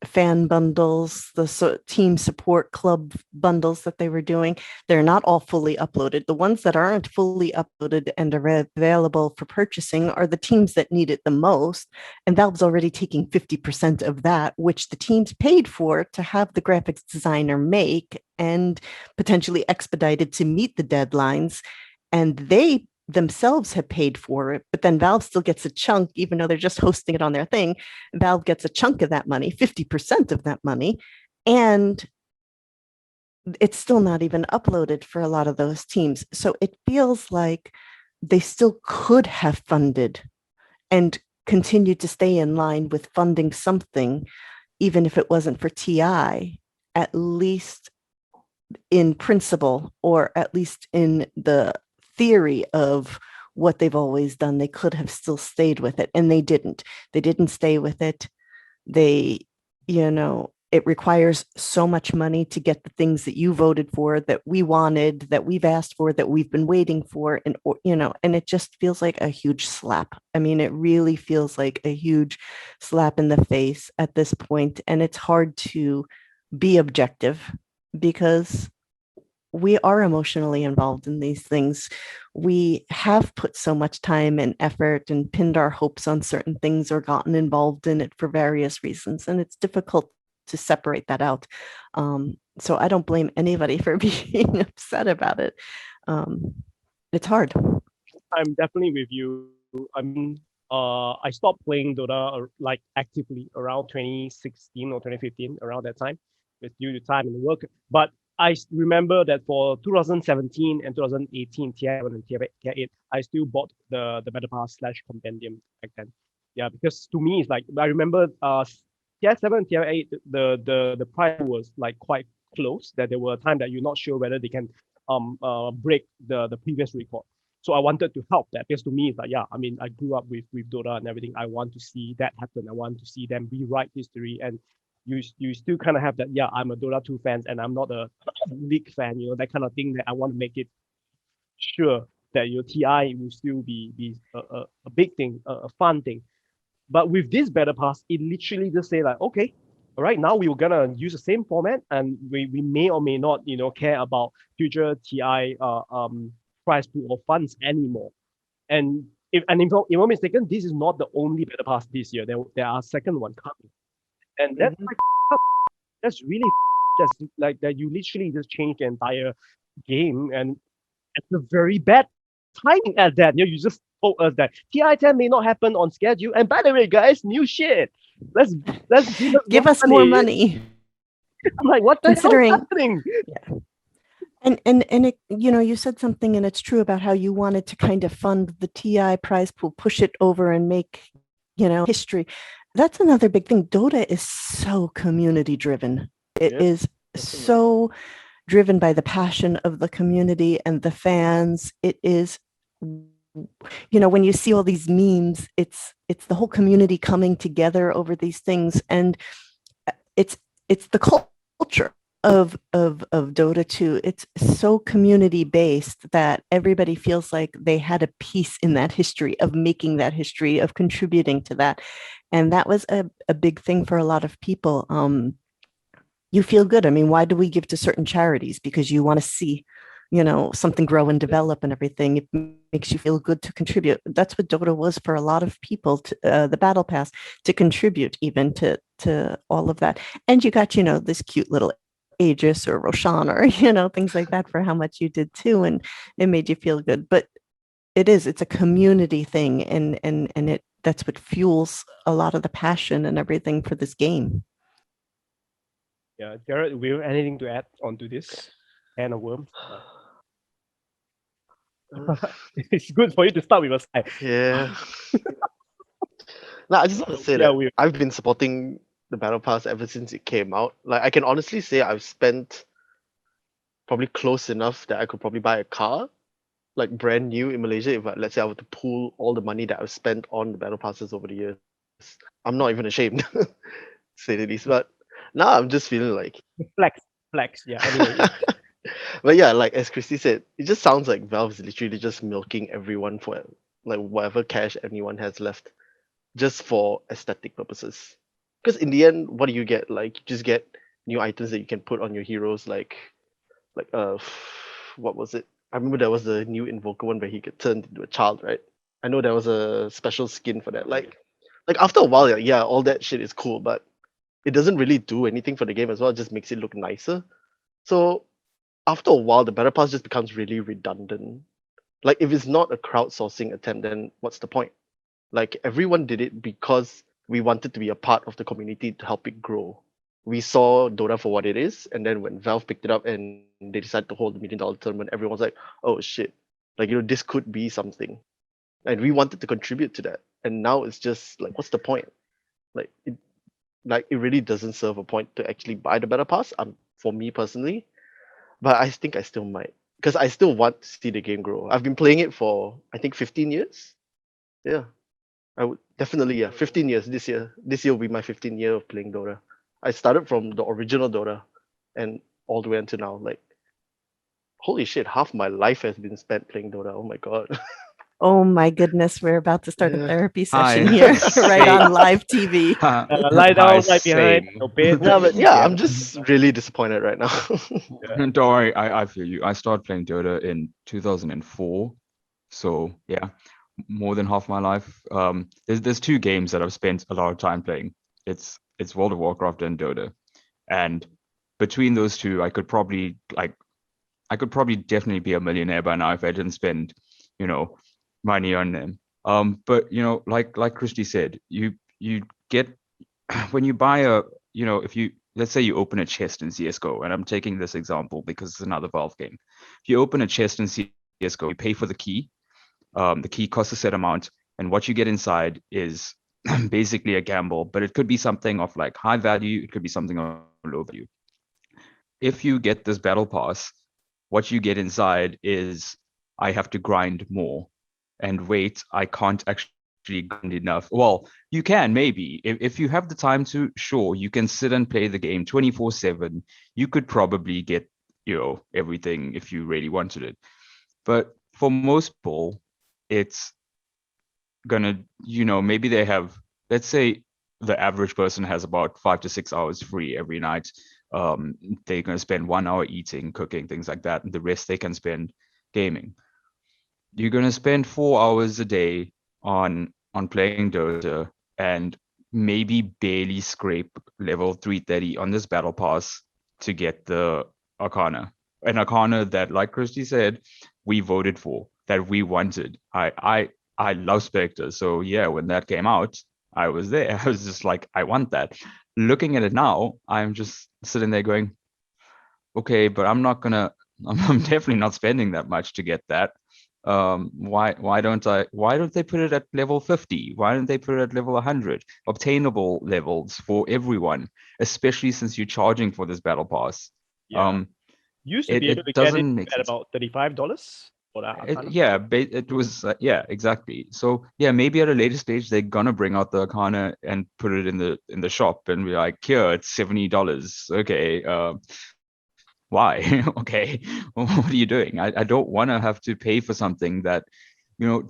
fan bundles, the team support club bundles that they were doing. They're not all fully uploaded. The ones that aren't fully uploaded and are available for purchasing are the teams that need it the most. And Valve's already taking 50% of that, which the teams paid for to have the graphics designer make and potentially expedited to meet the deadlines. And they themselves have paid for it, but then Valve still gets a chunk, even though they're just hosting it on their thing. Valve gets a chunk of that money, 50% of that money, and it's still not even uploaded for a lot of those teams. So it feels like they still could have funded and continued to stay in line with funding something, even if it wasn't for TI, at least in principle, or at least in the theory of what they've always done. They could have still stayed with it, and they didn't. They didn't stay with it. They, it requires so much money to get the things that you voted for, that we wanted, that we've asked for, that we've been waiting for, and and it just feels like a huge slap. I mean, it really feels like a huge slap in the face at this point, and it's hard to be objective because we are emotionally involved in these things. We have put so much time and effort and pinned our hopes on certain things or gotten involved in it for various reasons. And it's difficult to separate that out. So I don't blame anybody for being upset about it. It's hard. I'm definitely with you. I mean, I stopped playing Dota like actively around 2016 or 2015, around that time, with due to time and work. But I remember that for 2017 and 2018 TI1 and TI8, I still bought the Battle Pass / compendium back then. Yeah, because to me it's like, I remember TI7 and TI8, the price was like quite close, that there were a time that you're not sure whether they can break the previous record. So I wanted to help that, because to me, it's like, yeah, I mean, I grew up with Dota and everything. I want to see that happen. I want to see them rewrite history. And you still kind of have that, yeah, I'm a Dota 2 fan and I'm not a League fan, that kind of thing, that I want to make it sure that your TI will still be a big thing, a fun thing. But with this Battle Pass, it literally just say like, okay, all right, now we're gonna use the same format, and we may or may not, care about future TI prize pool or funds anymore. And if I'm not mistaken, this is not the only Battle Pass this year. There are second one coming, and that's Mhm. like that's really that's like that you literally just change the entire game, and at the very bad timing at that. You just told us that TI10 may not happen on schedule. And by the way, guys, new shit. Let's Give us more money. I'm like, what the hell is Considering- happening? And it, you said something, and it's true, about how you wanted to kind of fund the TI prize pool, push it over and make, history. That's another big thing. Dota is so community driven. It Yep, is definitely. so driven by the passion of the community and the fans. It is, when you see all these memes, it's the whole community coming together over these things, and it's the culture of Dota 2. It's so community based that everybody feels like they had a piece in that history, of making that history, of contributing to that. And that was a big thing for a lot of people. You feel good. I mean, why do we give to certain charities? Because you want to see, something grow and develop and everything. It makes you feel good to contribute. That's what Dota was for a lot of people, the Battle Pass, to contribute even to all of that. And you got, this cute little Aegis or Roshan or, things like that for how much you did too. And it made you feel good. But it's a community thing. And that's what fuels a lot of the passion and everything for this game. Yeah, Jared, will you have anything to add onto this? And a worm. It's good for you to start with a sigh. Yeah. No, I just want to say Yeah, that I've been supporting the Battle Pass ever since it came out. Like, I can honestly say I've spent probably close enough that I could probably buy a car, like brand new in Malaysia. If let's say I were to pool all the money that I've spent on the Battle Passes over the years, I'm not even ashamed, to say the least. But now I'm just feeling like, flex. Yeah. Anyway, but yeah, like as Christy said, it just sounds like Valve is literally just milking everyone for like whatever cash anyone has left, just for aesthetic purposes. Because in the end, what do you get? Like, you just get new items that you can put on your heroes, like what was it? I remember there was the new Invoker one where he could turn into a child, right? I know there was a special skin for that. Like after a while, yeah, all that shit is cool, but it doesn't really do anything for the game as well. It just makes it look nicer. So after a while, the Battle Pass just becomes really redundant. Like, if it's not a crowdsourcing attempt, then what's the point? Like, everyone did it because we wanted to be a part of the community to help it grow. We saw Dota for what it is, and then when Valve picked it up and they decided to hold the $1 million tournament, everyone was like, oh shit, like, this could be something. And we wanted to contribute to that. And now it's just like, what's the point? Like, it really doesn't serve a point to actually buy the Battle Pass, for me personally. But I think I still might, because I still want to see the game grow. I've been playing it for, I think, 15 years. Yeah. I would definitely, yeah, 15 years this year. This year will be my 15th year of playing Dota. I started from the original Dota and all the way until now. Like, holy shit, half my life has been spent playing Dota. Oh my god. Oh my goodness, we're about to start a Yeah. therapy Hi. session here, right on live TV. lie down, lie behind Same. your bed. No, but yeah, I'm just really disappointed right now. Don't worry, I feel you. I started playing Dota in 2004, so yeah, more than half my life. There's two games that I've spent a lot of time playing. It's World of Warcraft and Dota, and between those two, I could probably definitely be a millionaire by now if I didn't spend, money on them. But like Christy said, you get when you buy if you, let's say you open a chest in CSGO, and I'm taking this example because it's another Valve game. If you open a chest in CSGO, you pay for the key. The key costs a set amount, and what you get inside is basically a gamble, but it could be something of like high value, it could be something of low value. If you get this Battle Pass, what you get inside is I have to grind more. And wait, I can't actually grind enough. Well, you can maybe. If you have the time to, sure, you can sit and play the game 24/7. You could probably get, everything if you really wanted it. But for most people, it's gonna, maybe they have, let's say the average person has about 5 to 6 hours free every night. They're gonna spend 1 hour eating, cooking, things like that, and the rest they can spend gaming. You're gonna spend 4 hours a day on playing Dota and maybe barely scrape level 330 on this battle pass to get the Arcana. An Arcana that, like Christy said, we voted for, that we wanted. I love Spectre. So yeah, when that came out, I was there. I was just like, I want that. Looking at it now, I'm just sitting there going, okay, but I'm definitely not spending that much to get that. Why don't they put it at level 50? Why don't they put it at level 100? Obtainable levels for everyone, especially since you're charging for this battle pass. Yeah. Used to be able to get it doesn't make at sense. about $35 for that Arcana. It was exactly. So yeah, maybe at a later stage they're gonna bring out the Arcana and put it in the shop and be like, here, it's $70. Okay, why? Okay, what are you doing? I don't want to have to pay for something that,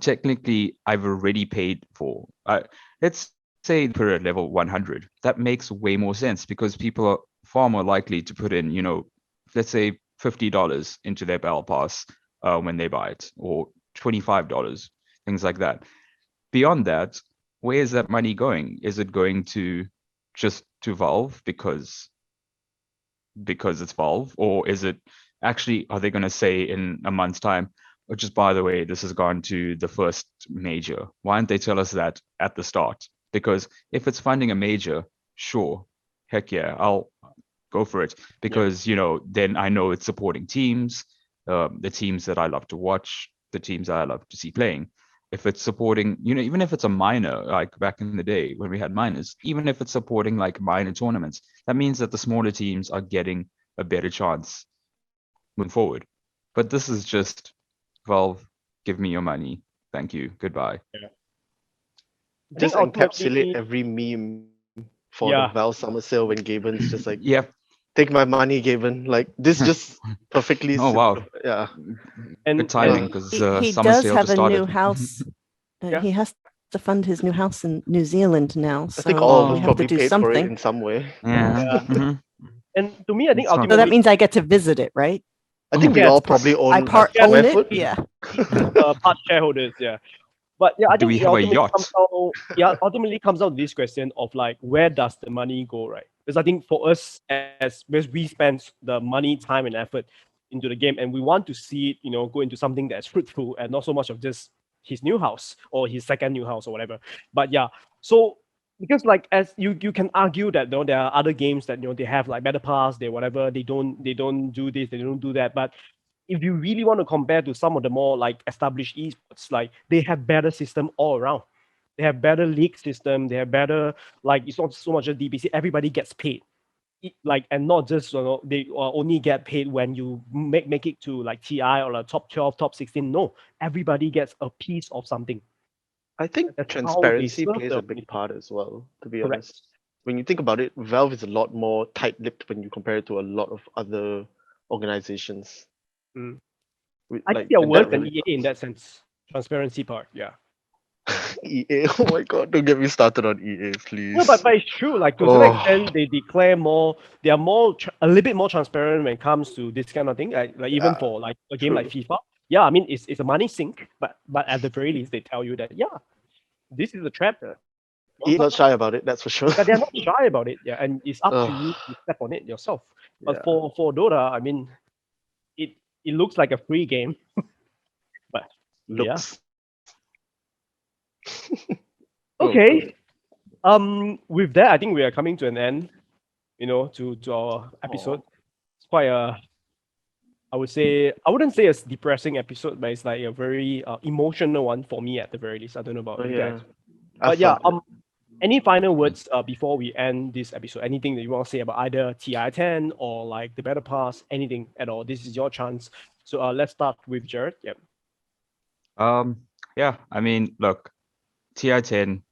technically I've already paid for. Let's say put it at level 100. That makes way more sense because people are far more likely to put in, let's say $50 into their battle pass when they buy it, or $25, things like that. Beyond that, where is that money going? Is it going to just to Valve because it's Valve, or is it actually, are they going to say in a month's time, oh, just by the way, this has gone to the first major? Why don't they tell us that at the start? Because if it's funding a major, sure, heck yeah, I'll go for it, because then I know it's supporting teams, the teams that I love to watch, the teams that I love to see playing. If it's supporting, even if it's a minor, like back in the day when we had minors, even if it's supporting like minor tournaments, that means that the smaller teams are getting a better chance moving forward. But this is just, Valve, give me your money. Thank you. Goodbye. I Just think encapsulate ultimately, every meme for the Valve summer sale when Gaben's just like, Yeah. take my money, Gaben. Like this just perfectly. Oh wow. Yeah. Good timing, because he summer does sale have just a new started. house. Yeah. He has to fund his new house in New Zealand now, I think so all of we us have to probably do paid for it something. in some way. Yeah. Yeah. And to me, I think It's not- So that ultimately, means I get to visit it, right? I think we Yes. all probably own I a part square own it. foot. Yeah. part shareholders, yeah. But yeah, I Do think we it have a ultimately yacht? ultimately comes out to this question of like, where does the money go, right? Because I think for us, because we spend the money, time, and effort into the game, and we want to see it, go into something that's fruitful and not so much of just his new house or his second new house or whatever. But yeah, so because like as you can argue that there are other games that they have like Battle Pass, they whatever, they don't do this, they don't do that, but if you really want to compare to some of the more like established esports, like they have better system all around. They have better league system. They have better, like it's not so much a DPC. Everybody gets paid, like, and not just they only get paid when you make it to like TI or like top 12, top 16. No, everybody gets a piece of something. I think That's how they transparency serve plays the a big community. part as well, to be Correct. honest. When you think about it, Valve is a lot more tight-lipped when you compare it to a lot of other organizations. Mm. We- I Like, think they're and worse that than really EA in that sense. Transparency part, yeah. EA. Oh my god, don't get me started on EA, please. No, but it's true. Like to some extent, they declare more. They are more a little bit more transparent when it comes to this kind of thing. Like even Yeah, for like a game like true. FIFA. Yeah, I mean it's a money sink, but at the very least they tell you that yeah, this is a trap. EA not shy about it, that's for sure. But they're not shy about it. Yeah, and it's up to Ugh, you to step on it yourself. But yeah, for Dota, I mean, it looks like a free game, but yeah. looks. Oh, Okay. With that, I think we are coming to an end. To our episode. It's quite a, I would say, I wouldn't say a depressing episode, but it's like a very emotional one for me at the very least. I don't know about Oh you yeah, guys. I But yeah, felt it. any final words before we end this episode? Anything that you want to say about either TI10 or like the Battle Pass? Anything at all? This is your chance. So let's start with Jared. Yep. Yeah, I mean, look, TI10,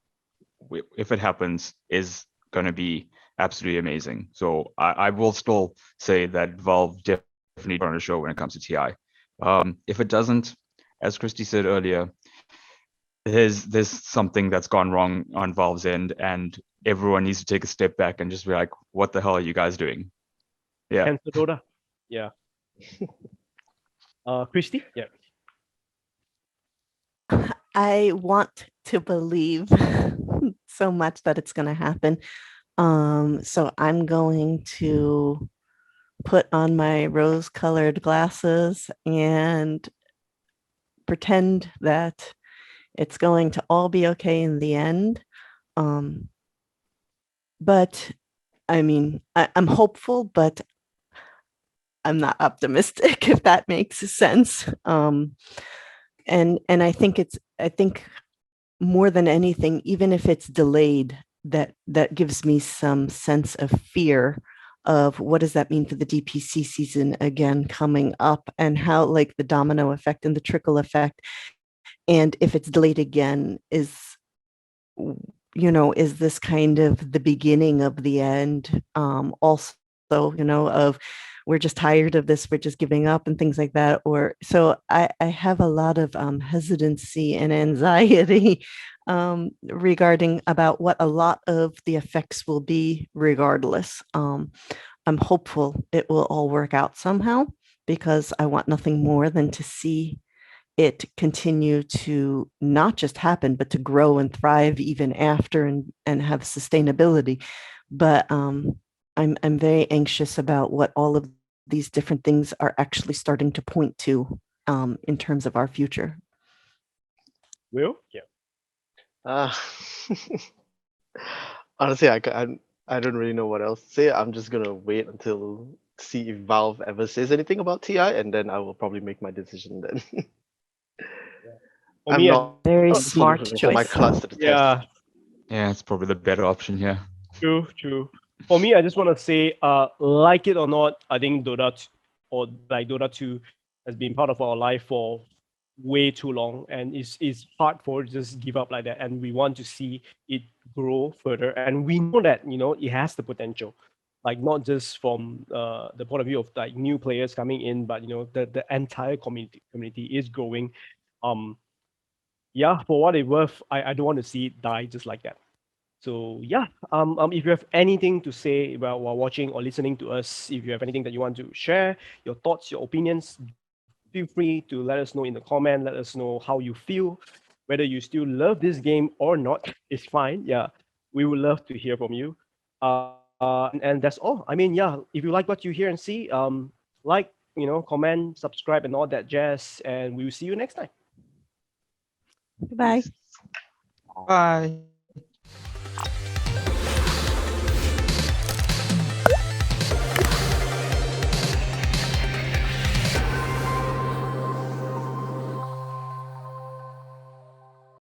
if it happens, is going to be absolutely amazing. So I will still say that Valve definitely run a show when it comes to TI. If it doesn't, as Christy said earlier, there's something that's gone wrong on Valve's end, and everyone needs to take a step back and just be like, what the hell are you guys doing? Yeah. Cancel Dota. Yeah. Christy? Yeah. I want to believe so much that it's going to happen. So I'm going to put on my rose-colored glasses and pretend that it's going to all be okay in the end. But I mean, I'm hopeful, but I'm not optimistic, if that makes sense. And I think more than anything, even if it's delayed, that gives me some sense of fear of what does that mean for the DPC season again coming up, and how like the domino effect and the trickle effect. And if it's delayed again, is this kind of the beginning of the end? Also, of we're just tired of this, we're just giving up and things like that. Or so I have a lot of hesitancy and anxiety regarding about what a lot of the effects will be regardless. I'm hopeful it will all work out somehow, because I want nothing more than to see it continue to not just happen, but to grow and thrive even after, and have sustainability. But I'm very anxious about what all of these different things are actually starting to point to in terms of our future. Will? Yeah. Uh, honestly, I don't really know what else to say. I'm just gonna wait until see if Valve ever says anything about TI, and then I will probably make my decision then. For I'm me, not Very just gonna smart hold my choice. cards to the test. yeah, Yeah, it's probably the better option here. true, true. For me, I just want to say, like it or not, I think or like Dota 2 has been part of our life for way too long, and it's hard for it to just give up like that. And we want to see it grow further, and we know that it has the potential, like not just from the point of view of like new players coming in, but the entire community is growing. Um, yeah, for what it's worth, I don't want to see it die just like that. So yeah, if you have anything to say while watching or listening to us, if you have anything that you want to share, your thoughts, your opinions, feel free to let us know in the comment. Let us know how you feel, whether you still love this game or not. It's fine. Yeah, we would love to hear from you. And that's all. I mean, yeah, if you like what you hear and see, like, comment, subscribe, and all that jazz. And we will see you next time. Goodbye. Bye.